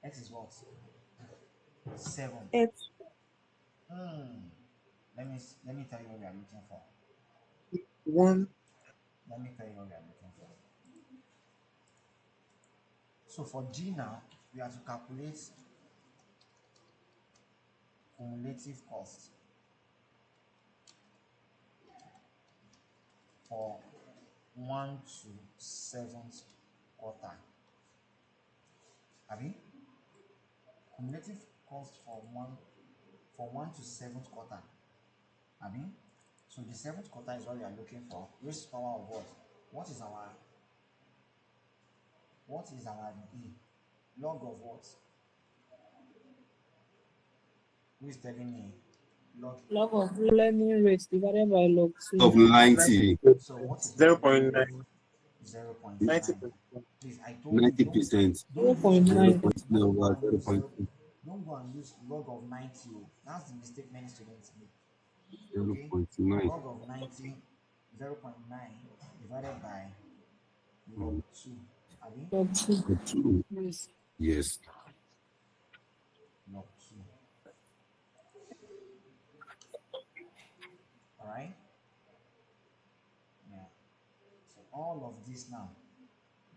X is what? 7. X Hmm. Let me tell you what we are looking for. One Let me tell you what we are looking for. So for G now, we have to calculate cumulative cost for 1 to 7th quarter. Abi? Cumulative cost for 1 to 7th quarter. Abi? So the 7th quarter is what we are looking for. Raised power of what? What is our B? Log of what? Who is telling me? Log. log of learning rate divided by log 2. Of 90, 90%, So what is log zero of learning point rate? 0.9, 0.9. 90%. Please, I told you 90%, don't use log. 0.9. 0.9 Don't go over and use 0. 0.2, Don't go and use log of 90. Oh. That's the mistake many students make. Okay? 0.9. Log of 90, 0.9 divided by log Mm, 2. Abi? Log 2. 2. Yes. Yes. Log 2. Alright? Yeah. So all of this now,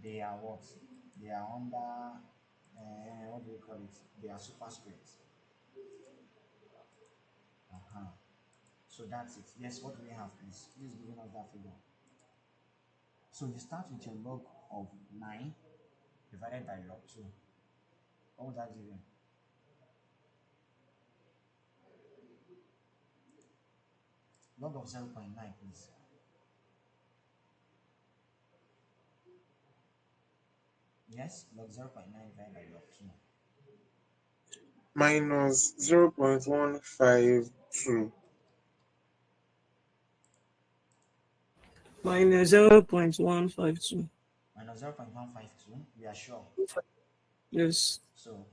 they are what? They are under, what do we call it? They are superscripts. Uh-huh. So that's it. Yes, what do we have, please? Please give us that figure. So you start with your log of 9 divided by log 2. What would that give you? Log of 0.9, please. Yes, log 0.9 divided by log 2. Minus 0.152. Minus 0.152. Minus 0.152, we are sure. Yes. So,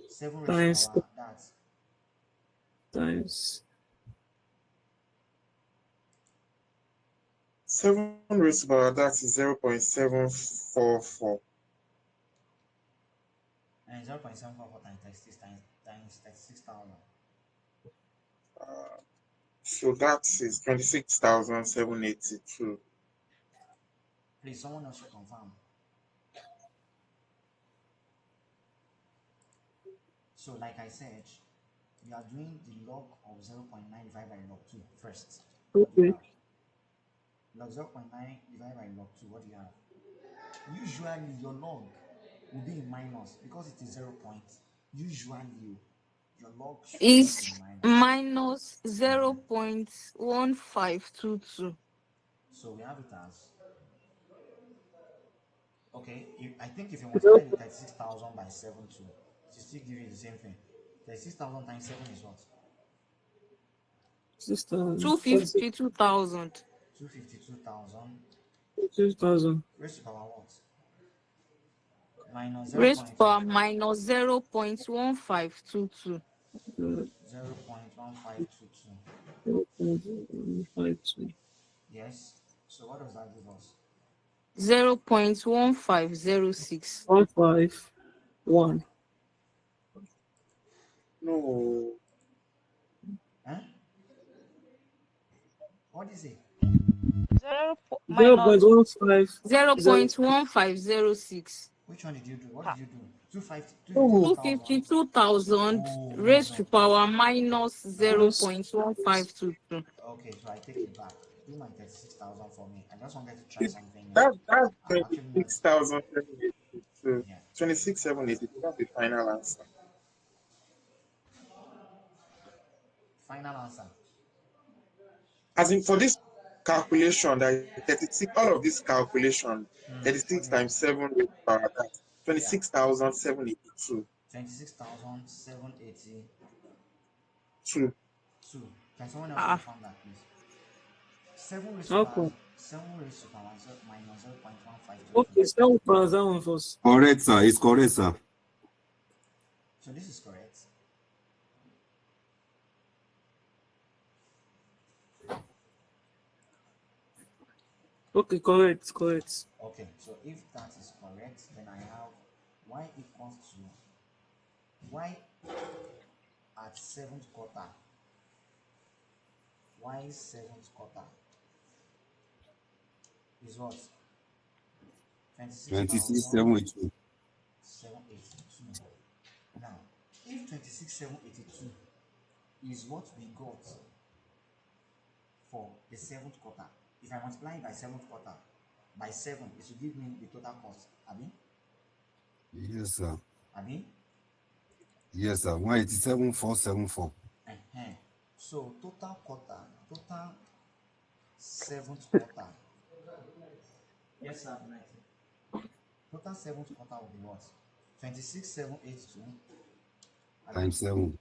7 raised to Times power, that's times 7 raised to power that is 0.744. and 0.744 times 36 times 36,000. So that is 26,782. Please, someone else should confirm. So, like I said, we are doing the log of 0.9 divided by log 2 first. What do you okay. have? Log 0.9 divided by log 2, what do you have? Usually, your log will be in minus because it is 0 point. Usually, your log should be Is in minus. minus 0.1522. So we have it as, okay, I think if you multiply the 36,000 by 7 too, it will still give you the same thing. 36,000 times 7 is what? 6,000. 252,000. 252,000 6,000. raised to power what? minus Raised to power minus 0.1522. 0.1522. 0.152. Yes. So what does that give us? 0.1506. 151. No. Huh? What is it? Minus 0.1506. 0.1506. Which one did you do? What did you do? 250, Oh, 252,000. 252,000 Oh, no, raised no, to no. power minus minus 0.1522. Okay, so I take it back. Do my 36,000 for me. I just wanted to try It, something new. that's I'm actually not. 26,782. Yeah. 26,782. That's the final answer. Final answer. As in for this calculation, that is 36, all of this calculation, 36 Okay. times 7 raised to power, that's Yeah. 26,782. 26,782. 2. Can someone else Ah, confirm that, please? 7 raised to power, okay. 7 raised to power minus 0.1522. Okay, start with that one first. Correct, sir. It's correct, sir. So this is correct. Okay, correct, correct. Okay, so if that is correct, then I have y equals to y at 7th quarter. Y 7th quarter is what? 26,782. 26,782. Now, if 26,782 is what we got for the 7th quarter, if I multiply it by 7th quarter by 7, it will give me the total cost. Abi? Yes, sir. Abi? Yes, sir. 187,474. So total quarter, total 7th quarter. Yes, sir. Total 7th quarter will be what? 26,782 Times 7.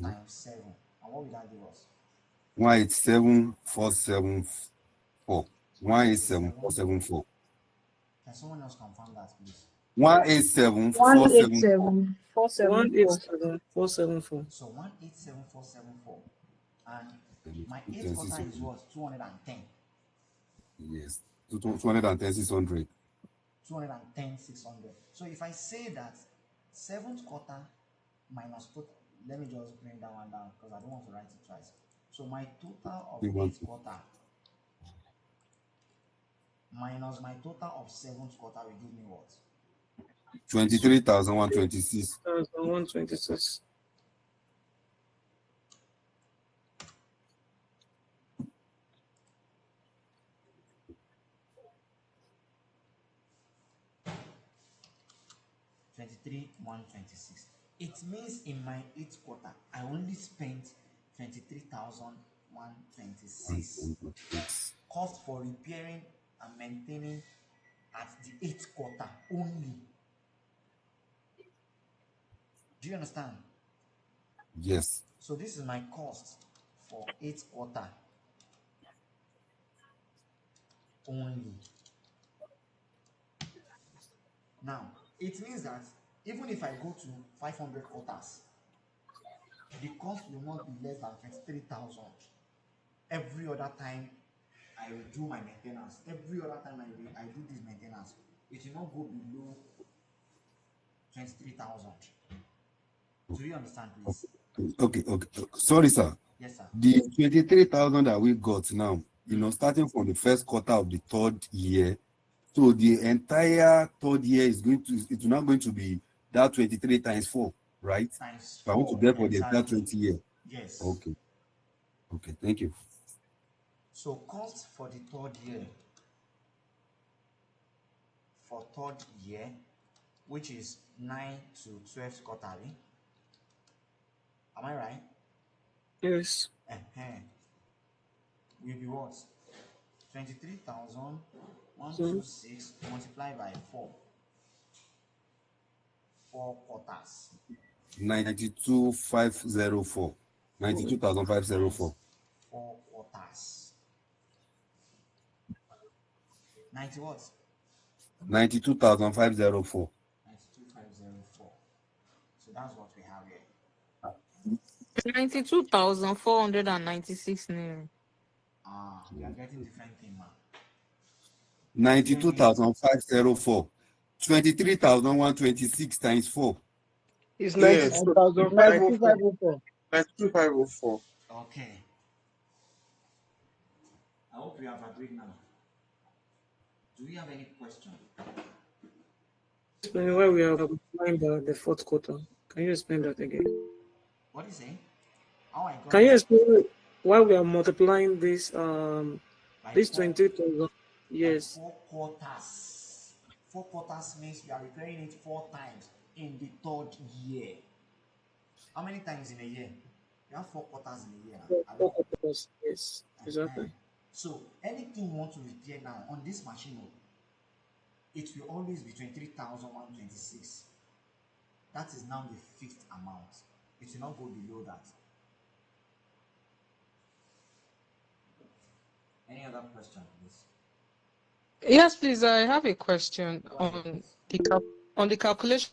times 7. And what will that give us? 187,474. 187. 187,474. Can someone else confirm that, please? 187,474. 187,474. 187,474. So 187,474. And my 8th Ten quarter six is hundred. what? 210. Yes. 210,600. 210,600. So if I say that 7th quarter minus total, let me just bring that one down because I don't want to write it twice. So my total of 8th quarter minus my total of 7th quarter will give me what? 23,126. 126. 23,126. It means in my 8th quarter, I only spent 23,126 cost for repairing and maintaining at the 8th quarter only. Do you understand? Yes. So this is my cost for 8th quarter only. Now, it means that even if I go to 500 quarters, the cost will not be less than 23,000 every other time I will do my maintenance. Every other time I do this maintenance, it will not go below 23,000. Do you understand, please? Okay. Sorry, sir. Yes, sir. The 23,000 that we got now, starting from the first quarter of the 3rd year, so the entire 3rd year it's not going to be that 23 times 4, right? Times So I want to 4, get for the entire exactly. 20 year. Yes. Okay, thank you. So cost for the 3rd year, which is 9 to 12 quarterly. Am I right? Yes. Will be what? 23,126 multiplied by 4. 4 quarters. 92,504. 92,504. 4 quarters. 90 what? 92,504. that's what we have here. 92,496 naira. We are getting different thing now. 92,504. 23,126 times 4. It's Yes, so 95,504. 92,504. Okay. I hope we have agreed now. Do we have any question? Explain why we are multiplying the fourth quarter. Can you explain that again? What do you say? How I got Can you it explain why we are multiplying this by this 4 23,000? by Yes. 4 quarters. 4 quarters means we are repairing it 4 times in the third year. How many times in a year? We have 4 quarters in a year now. Four quarters. Yes. Exactly. So anything you want to repair now on this machine, it will always be 23,126. That is now the fixed amount. It will not go below that. Any other question, please? Yes, please. I have a question Go ahead, on the calculation.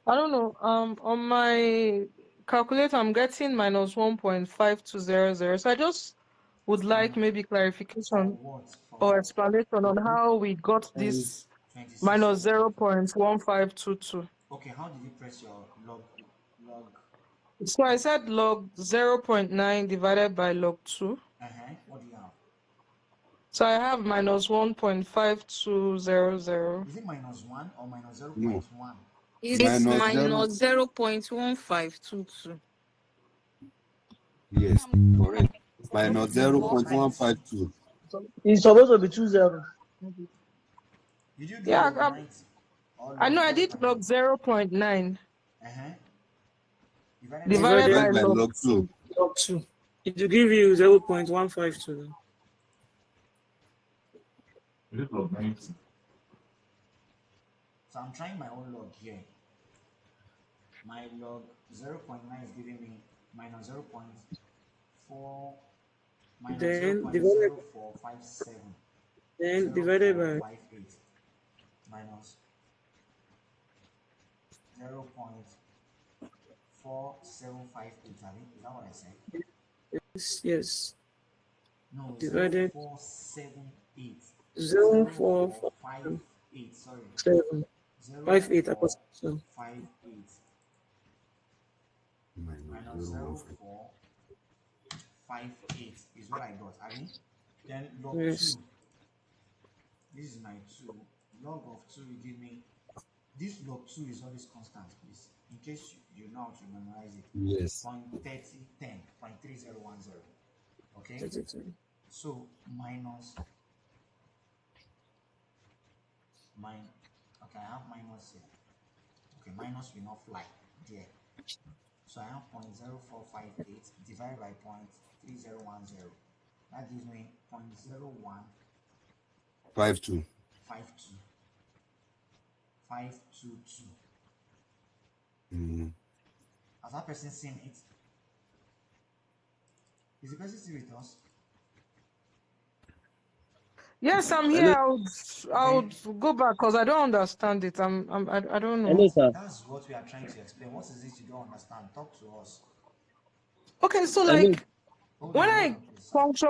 I don't know. On my calculator, I'm getting minus 1.5200. So I just would like maybe For clarification what? For or what? explanation on how we got this 26. minus 0.1522. Okay, how did you press your log? So I said log 0.9 divided by log 2. What do you have? So I have minus 1.5200. Is it minus 1 or minus No. 0.1? It's Minus 0.1522. Yes, correct. Minus 0.152. It's supposed to be 20. Did you do Yeah, log 90 or I know log I did log 0.9 divided by Divided Divided by log log 2. log 2. It will give you 0.152. So I'm trying my own log here. My log 0.9 is giving me minus 0.4 minus Then divided 0.0457 divided by 0458 minus 0.4758. I think is that what I said? yes. No, Divided 0478 0.457 sorry 58 approximately. 0458 minus Minus 0458 is what I got. I mean, then log Yes. 2. This is my 2. Log of 2 will give me. This log 2 is always constant, please. In case you know how to memorize it. Yes. 0.3010, 0.3010. Okay? So minus. Okay, I have minus here. Okay, minus will not fly there. So I have 0.0458 divided by 0.3010. That gives me 52. 522. Mm. Has that person seen it? Is the person still with us? Yes, I'm here. I would go back because I don't understand it. I don't know. Hello, sir. That's what we are trying to explain. What is it you don't understand? Talk to us. Okay, so I mean, like Hold when on, I please, sir. function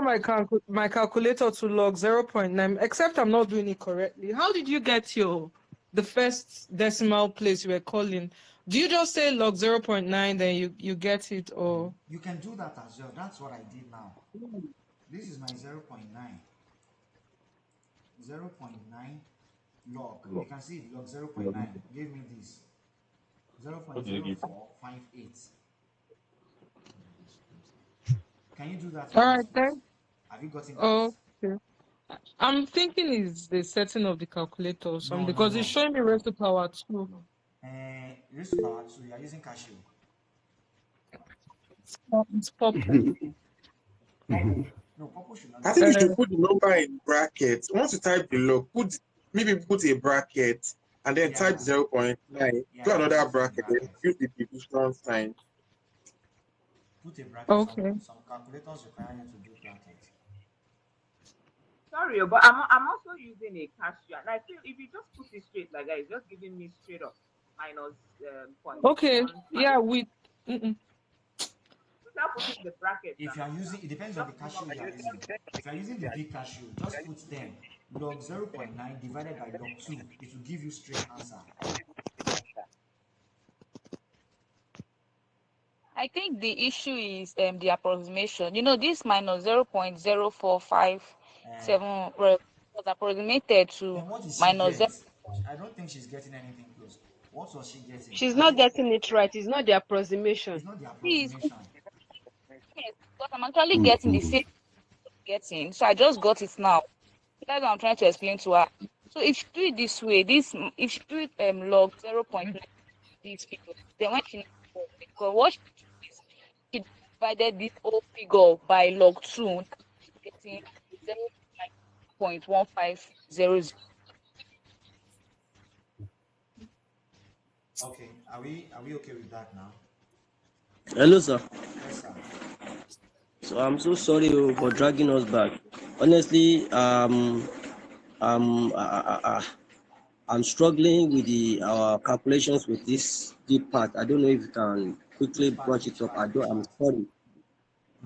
my calculator to log 0.9, except I'm not doing it correctly. How did you get the first decimal place you were calling? Do you just say log 0.9 then you get it, or You can do that as well. That's what I did now. This is my 0.9. 0.9 log. You can see log 0.9. Give me this. 0.0458. Can you do that all for us, right please? then? Have you gotten that? Okay. I'm thinking is the setting of the calculator or something No, no, because it's no. showing me raised to power 2. Raised to power 2, you are using Casio. It's purple. No, purple should not I be think you used. should put the number in brackets. Once you type the log, put a bracket and then type Yeah. 0.9. Yeah, Do I put another it in bracket, then brackets. use the division sign. Put a bracket. Okay. Some calculators require you to do brackets. Sorry, but I'm also using a cashier, and I feel if you just put it straight like that, it's just giving me straight up. minus point Okay, 1 5. yeah, we. Mm-mm. Now put it in the bracket If you now. are using, it depends on the Just put casio number. you are using. If you are using the big casio, just put them log 0.9 divided by log 2. It will give you straight answer. I think the issue is the approximation. You know, this minus Uh, 0.0457 was approximated to then what did she minus get? 0. I don't think she's getting anything close. What was she getting? She's Has not it? getting it right. It's not the approximation. It's not the Please, approximation. yes, because I'm actually getting the Mhm. same getting. So I just got it now. That's what I'm trying to explain to her. So if you do it this way, if you do it log 0.9 this figure, then when she because what she did is she divided this whole figure by log 2, getting 0.1500. Okay, are we okay with that now? Hello, sir. Yes, sir. So I'm so sorry for dragging us back. Honestly, I'm struggling with the our calculations with this deep part. I don't know if you can quickly Which part? brush it Which up. part? Which I'm part? sorry.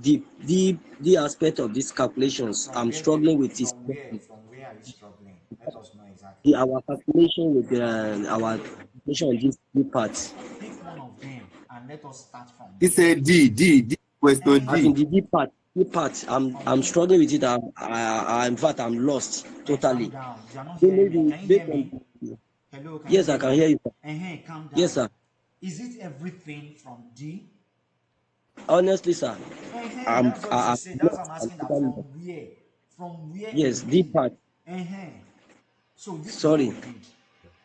The aspect of these calculations, From I'm where do struggling you? with this. From where are you struggling? Let us know exactly. The our calculation with our Okay, calculation on this deep part. pick one of them and let us start from He there. said D, question As in D. Uh-huh. the deep part, From I'm D. struggling with it. In fact, I'm lost Calm totally. down. You are not So hearing me. maybe Can you hear based on me? Hello, can you yes, I hear can me? hear you. Sir. Calm Yes, down. sir. Is it everything from D? Honestly, sir, That's what you should I'm say. That's what I'm lost. I'm asking that totally from lost. where? From where Yes, in deep D? part. Uh-huh. So this is what Sorry. we did.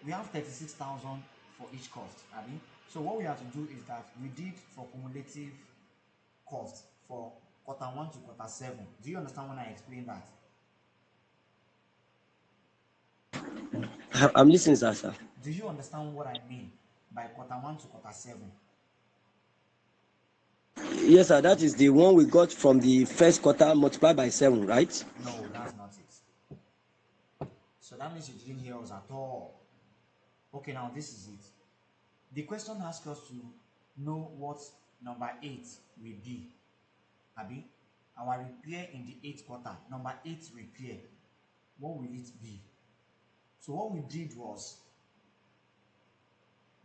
We have 36,000 for each cost. I mean, so what we have to do is that we did for cumulative cost for quarter 1 to quarter 7. Do you understand when I explain that? I'm listening, sir. Do you understand what I mean by quarter 1 to quarter 7? Yes, sir. That is the one we got from the first quarter multiplied by 7, right? No, that's not it. So that means you didn't hear us at all. Okay, now this is it. The question asks us to know what number 8 will be. Abi, our repair in the 8th quarter, number 8 repair, what will it be? So what we did was,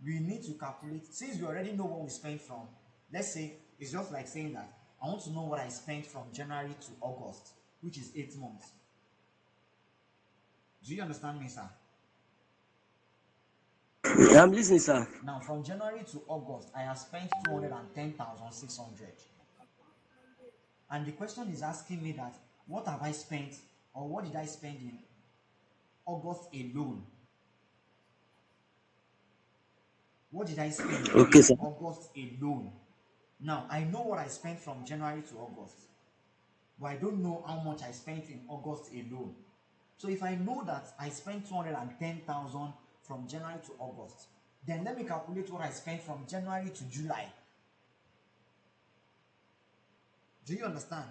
we need to calculate, since we already know what we spent from, let's say, it's just like saying that, I want to know what I spent from January to August, which is 8 months. Do you understand me, sir? I'm listening, sir. Now, from January to August, I have spent 210,600. And the question is asking me that, what have I spent, or what did I spend in August alone? What did I spend Okay, in sir. August alone? Now, I know what I spent from January to August, but I don't know how much I spent in August alone. So if I know that I spent 210,000 from January to August, then let me calculate what I spent from January to July. Do you understand?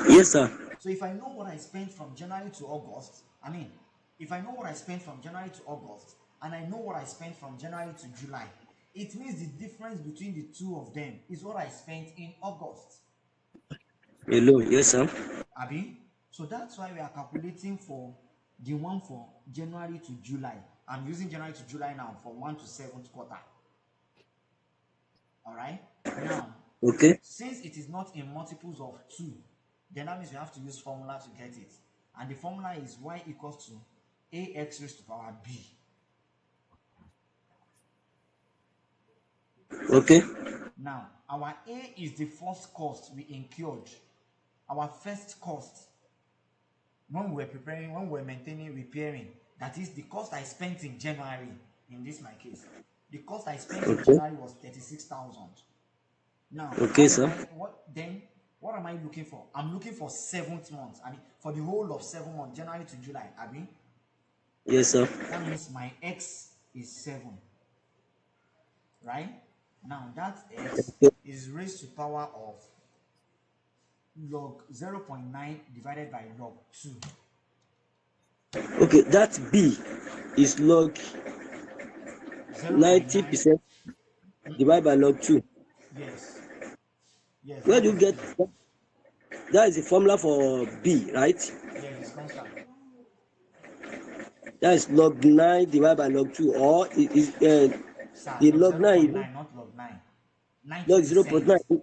Yes, sir. So if I know what I spent from January to August, if I know what I spent from January to August, and I know what I spent from January to July, it means the difference between the two of them is what I spent in August. Hello. Yes, sir. Abi? So that's why we are calculating for the one for January to July. I'm using January to July now for 1 to 7th quarter. All right? Now, Okay. since it is not in multiples of 2, then that means we have to use formula to get it. And the formula is y equals to ax raised to power b. Okay. Now, our a is the first cost we incurred. Our first cost when we were preparing, when we were maintaining, repairing. That is the cost I spent in January, in this my case. The cost I spent in Okay. January was 36,000. Now, Okay, sir. what am I looking for? I'm looking for 7th month. For the whole of 7 months, January to July. Yes, sir. That means my x is 7. Right? Now, that x is raised to power of log 0.9 divided by log 2. Okay, that B is log 90% divided by log 2. Yes. Yes, Where that do you is get true. that is the formula for B, right? Yes, it's constant. That is log 9 divided by log 2, or is Sir, the log log 9 0.9, not log 9. log 90%. 0.9.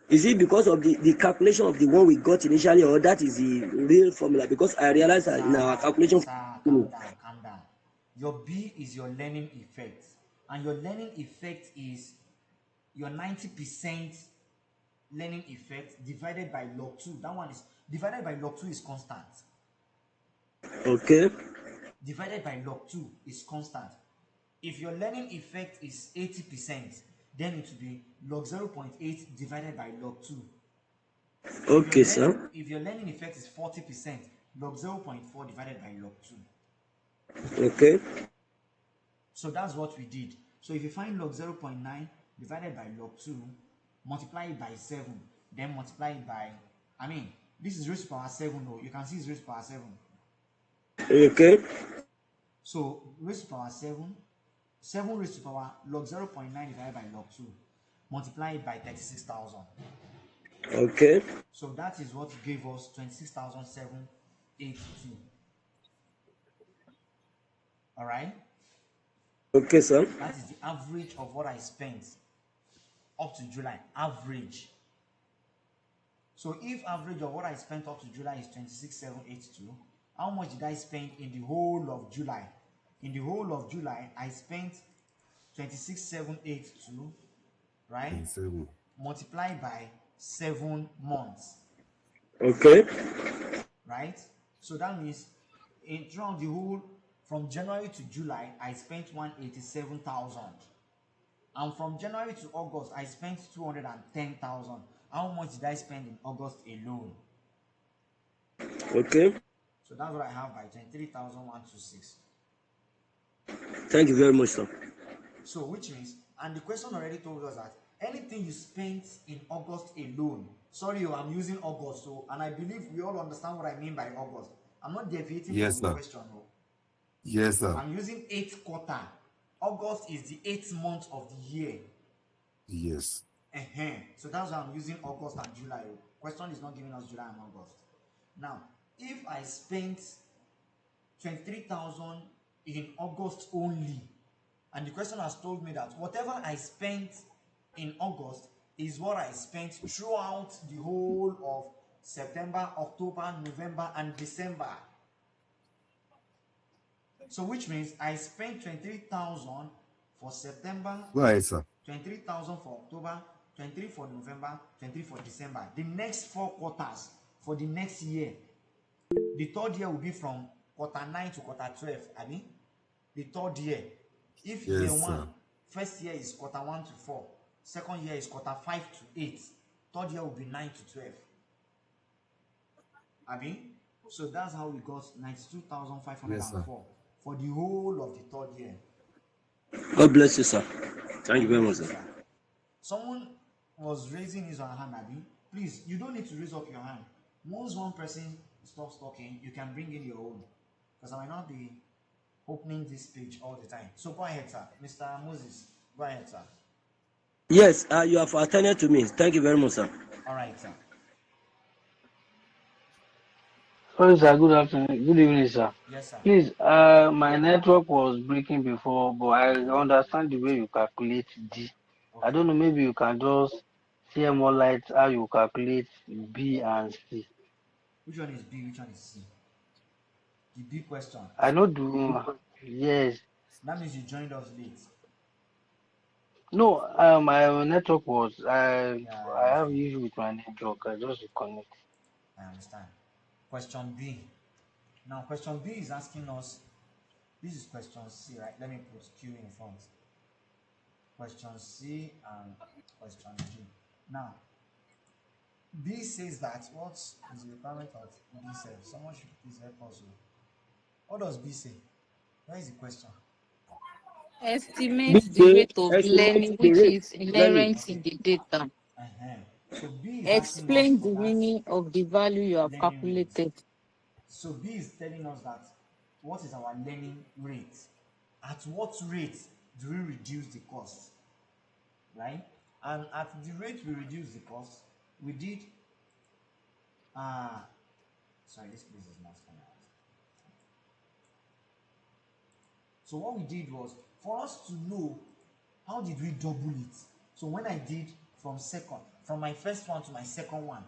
Is it because of the calculation of the one we got initially, or that is the real formula? Because I realized that in our calculation, Calm down, calm down. Your B is your learning effect. And your learning effect is your 90% learning effect divided by log 2. That one is divided by log 2 is constant. okay, Divided by log 2 is constant. If your learning effect is 80%, then it will be log 0.8 divided by log 2. okay, sir. If your learning effect is 40%, log 0.4 divided by log 2. Okay, So that's what we did. So if you find log 0.9 divided by log 2, multiply it by 7, then multiply it by, this is raised to power 7. Oh, you can see it's raised to power 7. okay, So raised to power 7, 7 raised to power log 0.9 divided by log 2, multiply it by 36,000. okay, So that is what gave us 26,782. All right? okay, sir. That is the average of what I spent up to July. Average. So if average of what I spent up to July is 26,782, how much did I spend in the whole of July? In the whole of July, I spent 26,782, right? 27. Multiplied by 7 months, Okay, right? So that means throughout the whole, from January to July, I spent 187,000. And from January to August, I spent 210,000. How much did I spend in August alone? okay. So that's what I have by 23,126. Thank you very much, sir. So which means, and the question already told us that anything you spent in August alone, sorry, I'm using August, so, and I believe we all understand what I mean by August. I'm not deviating from Yes, the sir. question. No. Yes, sir. I'm using 8th quarter. August is the 8th month of the year. Yes. So that's why I'm using August and July. Question is not giving us July and August. Now, if I spent 23,000 in August only, and the question has told me that whatever I spent in August is what I spent throughout the whole of September, October, November, and December. So which means I spent 23,000 for September, Go ahead, sir. 23,000 for October, 23 for November, 23 for December. The next 4 quarters for the next year. The third year will be from quarter 9 to quarter 12. The third year. If year Yes, 1, sir. first year is quarter 1 to 4, second year is quarter 5 to 8, third year will be 9 to 12. So that's how we got Yes, sir. 92,504 for the whole of the third year. God bless you, sir. Thank you God very bless much, you, sir. sir. Someone was raising his or her hand, Please, you don't need to raise up your hand. Once one person stops talking, you can bring in your own. Because I might not be opening this page all the time. So go ahead, sir. Mr. Moses, go ahead, sir. Yes, you have attended to me. Thank you very much, sir. All right, sir. Sorry, sir. Good afternoon. Good evening, sir. Yes, sir. Please, my network was breaking before, but I understand the way you calculate D. I Okay. don't know, maybe you can just share more light how you calculate B and C. Which one is B? Which one is C? The B question. I know do yes. That means you joined us late. No, my network was Yeah, I I have understand. issue with my network. I just connect. I understand. Question B. Now, question B is asking us, this is question C, right? Let me put Q in front. Question C and question G. Now, B says that what is the requirement of B self? Someone should please help us. What does B say? Where is the question? Estimate the BJ, rate of estimate learning the which rate is of learning. inherent in the data. So B is asking us Explain for the that meaning of the value you have learning rate. calculated. So B is telling us that what is our learning rate? At what rate do we reduce the cost, right? And at the rate we reduce the cost, we did sorry, this place is not coming out. So what we did was, for us to know how did we double it. So when I did from my first one to my second one,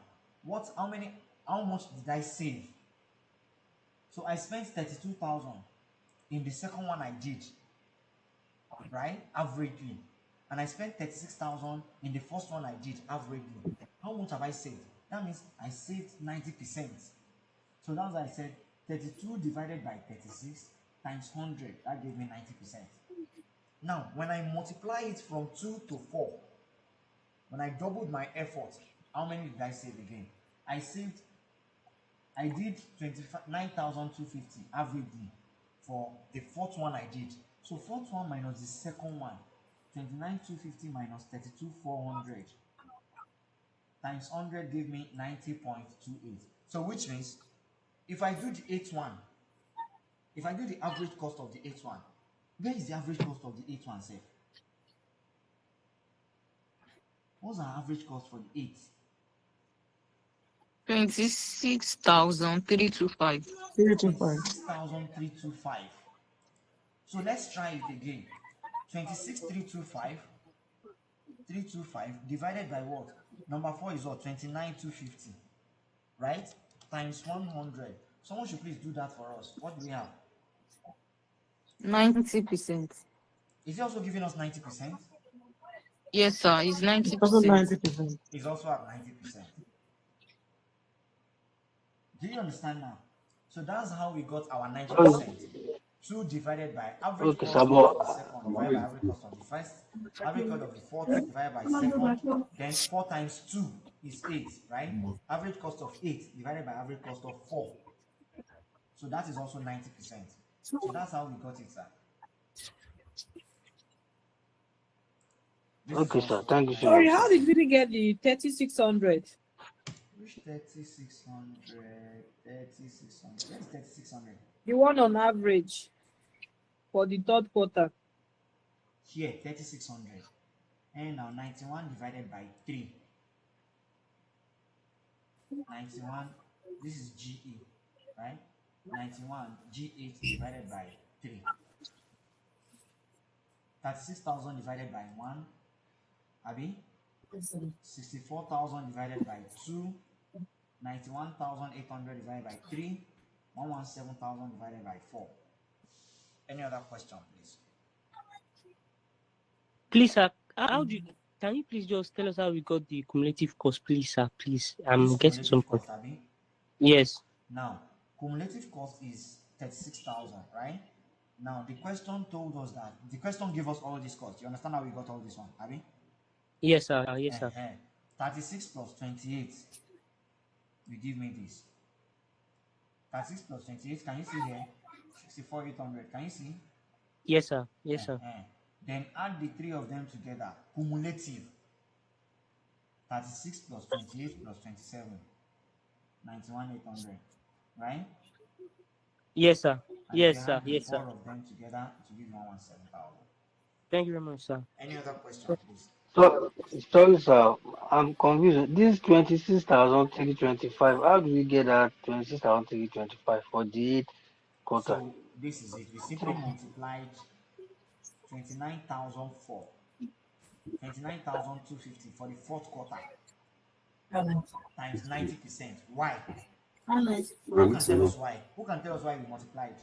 how much did I save? So I spent 32,000 in the second one I did, right, averagely, and I spent 36,000 in the first one I did averagely. How much have I saved? That means I saved 90%. So that's why I said 32 divided by 36 times 100, that gave me 90%. Now when I multiply it from 2 to 4, when I doubled my effort, how many did I save again? I did 29,250 averagely for the fourth one I did. So fourth one minus the second one, 29,250 minus 32,400 times 100 gave me 90.28. So which means if I do the eighth one, if I do the average cost of the eighth one, where is the average cost of the eighth one, sef? What's our average cost for the eighth? 26,325. 26,325. So let's try it again. 26,325 divided by what? Number 4 is what? 29,250, right? Times 100. Someone should please do that for us. What do we have? 90%. Is he also giving us 90%? Yes, sir. It's It's also 90%. 90%. He's also at 90%. Do you understand now? So that's how we got our 90%. 2 divided by average Okay, cost Sabo. of the second, divided by average cost of the first, average cost of the fourth, divided by second, then 4 times 2 is 8, right? Average cost of 8 divided by average cost of 4. So that is also 90%. So that's how we got it, sir. This is Okay, sir. also Thank you so Sorry, much, how sir. did we get the 3,600? which 3600? 3600. Where's 3600? The one on average for the third quarter. Here, 3600. And now 91 divided by 3. 91, this is GE, right? 91 G8 divided by 3. 36,000 divided by 1, Abi? 64,000 divided by 2, 91,800 divided by 3, 117,000 divided by 4. Any other question, please? Please, sir, can you please just tell us how we got the cumulative cost, please, sir? Please, I'm This getting some cumulative cost, Abi? Yes. Now, cumulative cost is 36,000, right? Now, the question told us that, the question gave us all this cost. You understand how we got all this one, Abi? Yes, sir. Yes, sir. 36 plus 28 will give me this. 36 plus 28, can you see here? 64,800, can you see? Yes, sir. Yes, sir. Then add the three of them together, cumulative. 36 plus 28 plus 27, 91,800, right? Yes, sir. And if Yes, you sir. add the Yes, four sir. of them together, it will give you 117,000. Thank you very much, sir. Any other question, please? So, sorry, sir. I'm confused. This 26,325. How do we get that 26,325 for the 8th quarter? So this is it. We simply multiplied 29,004, 29,250 for the fourth quarter times 90%. Why? Who can tell us why? Who can tell us why we multiplied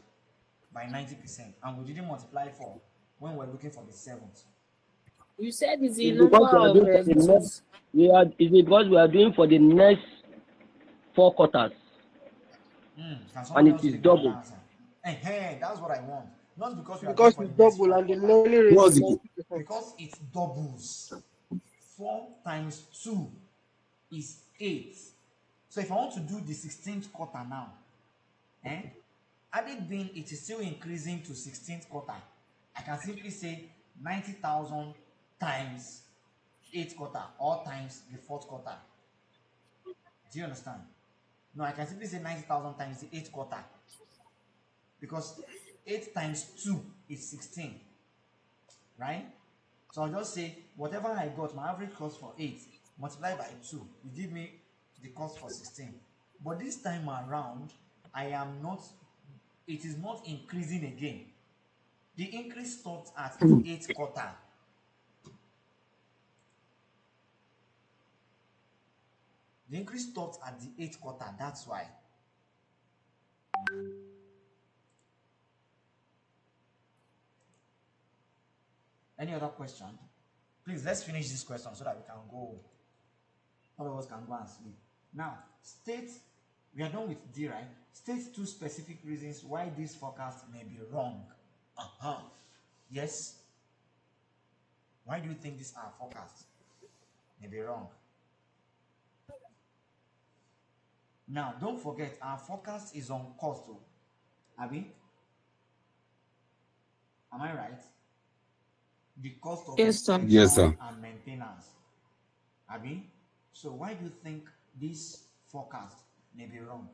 by 90% and we didn't multiply for when we're looking for the seventh? You said it's the It's number because we are of doing for the next. It's because we are doing for the next 4 quarters, Can and somebody it else is take another double. answer? Hey, that's what I want. Not because we are doing Because for it's the next double 4 and the quarters. learning rate What's is the 90%. Because it doubles. 4 times 2 is 8. So if I want to do the 16th quarter now, had it been it is still increasing to 16th quarter, I can simply say 90,000 times 8th quarter or times the 4th quarter. Do you understand? No, I can simply say 90,000 times the 8th quarter, because 8 times 2 is 16. right? So I'll just say whatever I got, my average cost for 8 multiplied by 2 will give me the cost for 16. But this time around, I am not, it is not increasing again. The increase stopped at the 8th quarter. The increase stopped at the 8th quarter, that's why. Any other question? Please, let's finish this question so that we can go. All of us can go and sleep. Now, state, we are done with D, right? State 2 specific reasons why this forecast may be wrong. Yes. Why do you think this our forecast may be wrong? Now, don't forget, our forecast is on cost. Abi? Am I right? The cost of Yes, sir. Yes, extension sir. and maintenance. Abi? So why do you think this forecast may be wrong?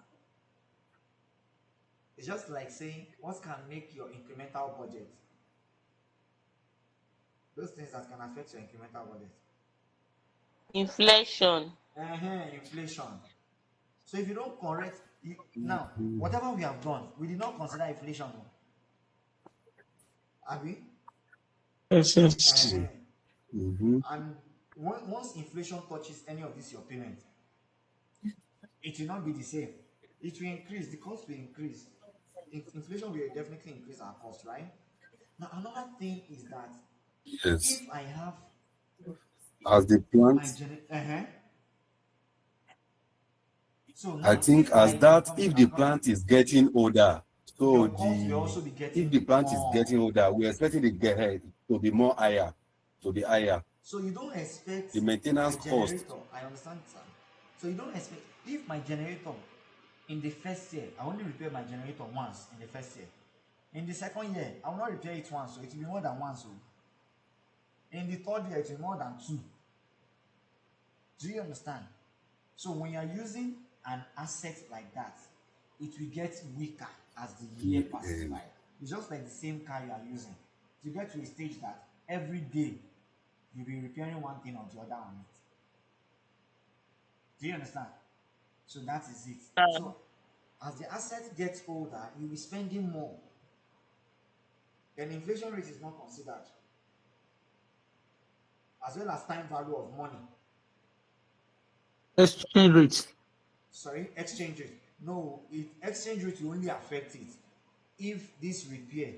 It's just like saying, what can make your incremental budget? Those things that can affect your incremental budget. Inflation. Inflation. So if you don't correct, now, whatever we have done, we did not consider inflation. Abi? Yes, yes. Mm-hmm. And once inflation touches any of this your payment, it will not be the same. It will increase, the cost will increase. Inflation will definitely increase our cost, right? Now, another thing is that Yes. if I have As the my plant, so I now think if as I that, come, if the I'm coming, plant is getting older, so your cost will the also be if getting the plant is more. getting older, we're expecting the to be more higher, to be higher. So you don't expect The my maintenance cost. generator, I understand, sir. So you don't expect, if my generator in the first year, I only repair my generator once in the first year. In the second year, I will not repair it once, so it will be more than once. So in the third year, it will be more than two. Do you understand? So when you are using an asset like that, it will get weaker as the year passes by. It's just like the same car you are using. You get to a stage that every day you'll be repairing one thing or the other on it. Do you understand? So that is it. So as the asset gets older, you'll be spending more. Then inflation rate is not considered, as well as time value of money. Exchange rate. Sorry, exchange rate. No, exchange rate will only affect it if this repair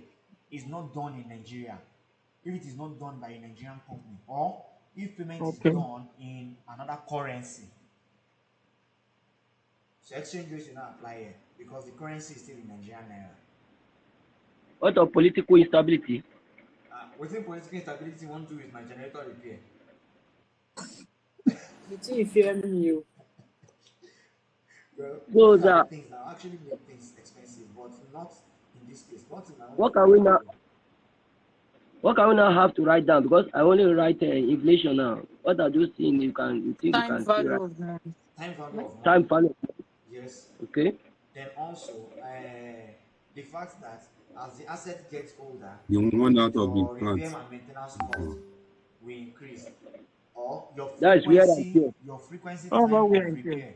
is not done in Nigeria, if it is not done by a Nigerian company, or if payment is Okay. done in another currency. So exchange rate will not apply here because the currency is still in Nigerian naira. What of political instability? Within political instability, want to do with my generator repair. The thing you fear me, you. Well, these Those are the are things that actually make things expensive, but not in this case, not in my own what can we now portfolio. have to write down? Because I only write inflation now. What are those things you think you Time can still write? value of money. Time value of money. Time value. Yes. Okay. Then also the fact that as the asset gets older, The one out of the your repair plant. and maintenance cost will increase, or That is where I feel. your frequency How time about we of are here? repair,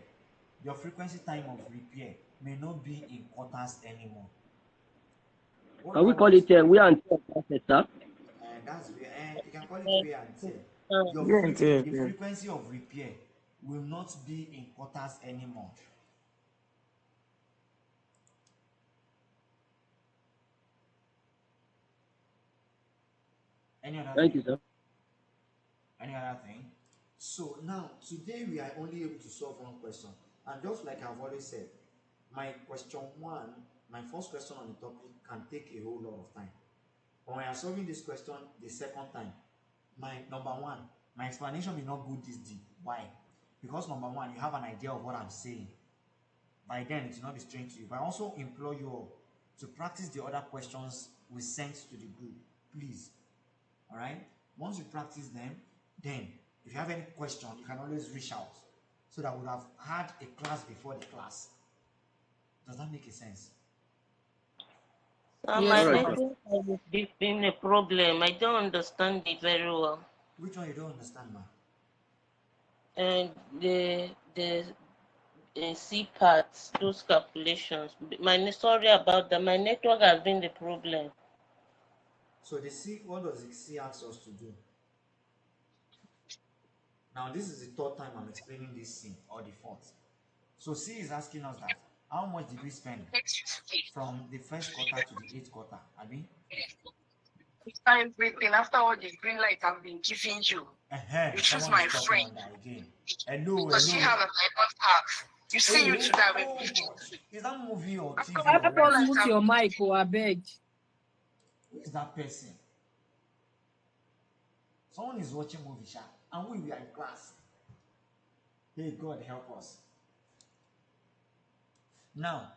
your frequency time of repair may not be in quarters anymore. What Can we about call what? it wear and tear process, sir? And that's where, and you can call it wear and tear. The Yeah. frequency of repair will not be in quarters anymore. Any other Thank you, thing? sir. Any other thing? So now today we are only able to solve one question, and just like I've always said, my question one, my first question on the topic can take a whole lot of time. When we are solving this question the second time, my number one, my explanation will not go this deep. Why? Because number one, you have an idea of what I'm saying. By then, it will not be strange to you. But I also implore you all to practice the other questions we sent to the group. Please. All right? Once you practice them, then if you have any question, you can always reach out so that we would have had a class before the class. Does that make a sense? My Yes, All right, sir. sir. network has been a problem. I don't understand it very well. Which one you don't understand, ma? And the C parts, those calculations. Sorry about that. My network has been the problem. So the C, what does the C ask us to do? Now this is the third time I'm explaining this C, or the fourth. So C is asking us that how much did we spend from the first quarter to the eighth quarter? I mean, Everything after all the green light I've been giving you. You choose someone is my talking friend on that again. Hello, because you have hello. a diamond heart. You see Hey, you who's today that? I will Oh be God, is that movie or after TV all or the Help green what? us light mute I've your mic, oh, I beg. Who is that person? Someone is watching movie, sha, and we are in class. Hey, God help us. Now,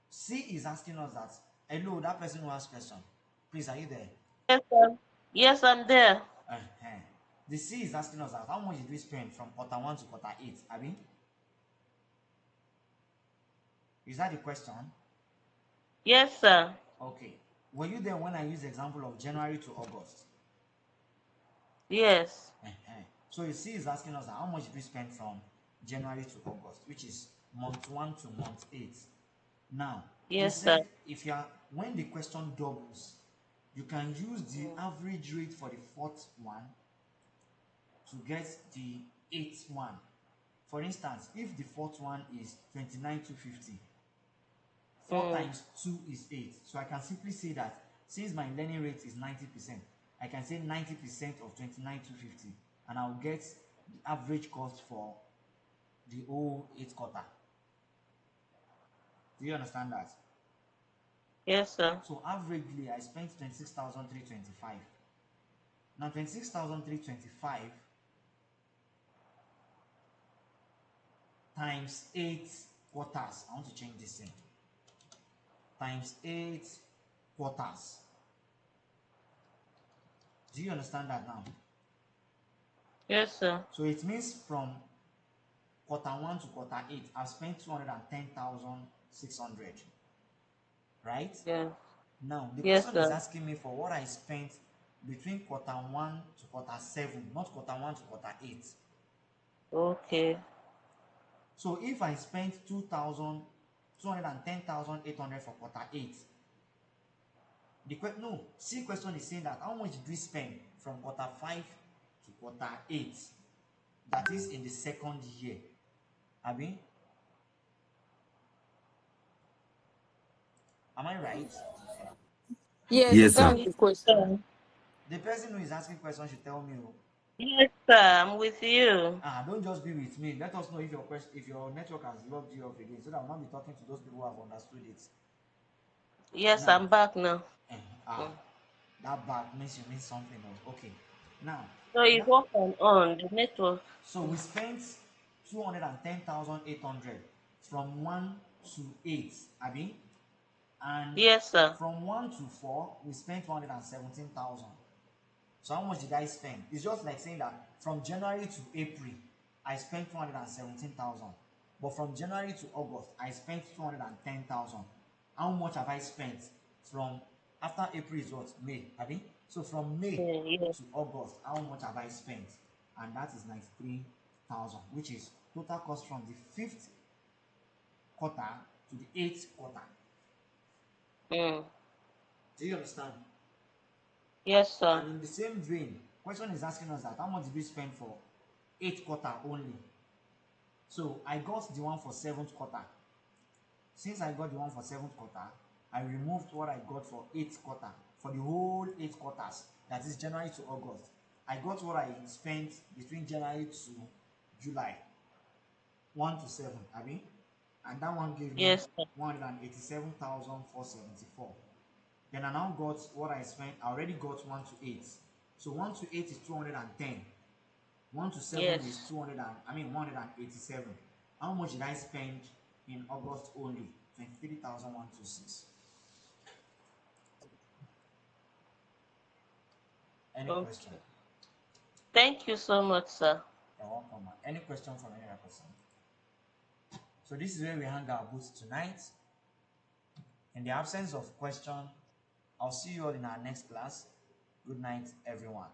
C is asking us that. Hello, that person who asked question. Please, are you there? Yes, sir. Yes, I'm there. Uh-huh. The C is asking us that how much did we spend from quarter one to quarter eight? I mean, is that the question? Yes, sir. Okay. Were you there when I used the example of January to August? Yes. Uh-huh. So you see, is asking us how much did we spend from January to August, which is month one to month eight. Now, we Yes, sir. said if you are when the question doubles, you can use the average rate for the fourth one to get the eighth one. For instance, if the fourth one is 29,250, 4 times 2 is 8. So I can simply say that since my learning rate is 90%, I can say 90% of 29,250, and I'll get the average cost for the whole 8 quarter. Do you understand that? Yes, sir. So averagely, I spent 26,325. Now 26,325 times 8 quarters. I want to change this thing. Times 8 quarters. Do you understand that now? Yes, sir. So it means from quarter one to quarter eight, I've spent 210,600. Right? Yeah. Now the Yes, question is sir. asking me for what I spent between quarter one to quarter seven, not quarter one to quarter eight. Okay. So if I spent 210,800 for quarter eight, no, C question is saying that how much did we spend from quarter five to quarter eight? That is in the second year. Abi, am I right? Yes, Yes, sir. that's Yes, the question. sir. The person who is asking questions should tell me. Oh. Yes, sir. I'm with you. Don't just be with me. Let us know if your question, if your network has logged you off again, so that we'll not be talking to those people who have understood it. Yes, Now, I'm back now. eh, ah, that back means you mean something. Oh. Okay. Now, So it's that off and on the network. so we spent 210,800 from 1 to 8, Abi, and Yes, sir. from 1 to 4 we spent 117,000. So how much did I spend? It's just like saying that from January to April, I spent 217,000. But from January to August, I spent 210,000. How much have I spent from after April is what? May, Abi? So from May Yeah. to August, how much have I spent? And that is 93,000, which is total cost from the fifth quarter to the eighth quarter. Mm. Do you understand? Yes, sir. And in the same vein, question is asking us that how much did we spend for eighth quarter only? So I got the one for seventh quarter. Since I got the one for seventh quarter, I removed what I got for eighth quarter. For the whole 8 quarters, that is January to August, I got what I spent between January to July, 1 to 7, I mean, and that one gave me Yes, sir. 187,474. Then I now got what I spent. I already got 1 to 8. So 1 to 8 is 210. 1 to 7 is Yes. 187. How much did I spend in August only? 23,126. Any question? Okay. Thank you so much, sir. You're welcome. Any question from any other person? So this is where we hang our boots tonight. In the absence of question, I'll see you all in our next class. Good night, everyone.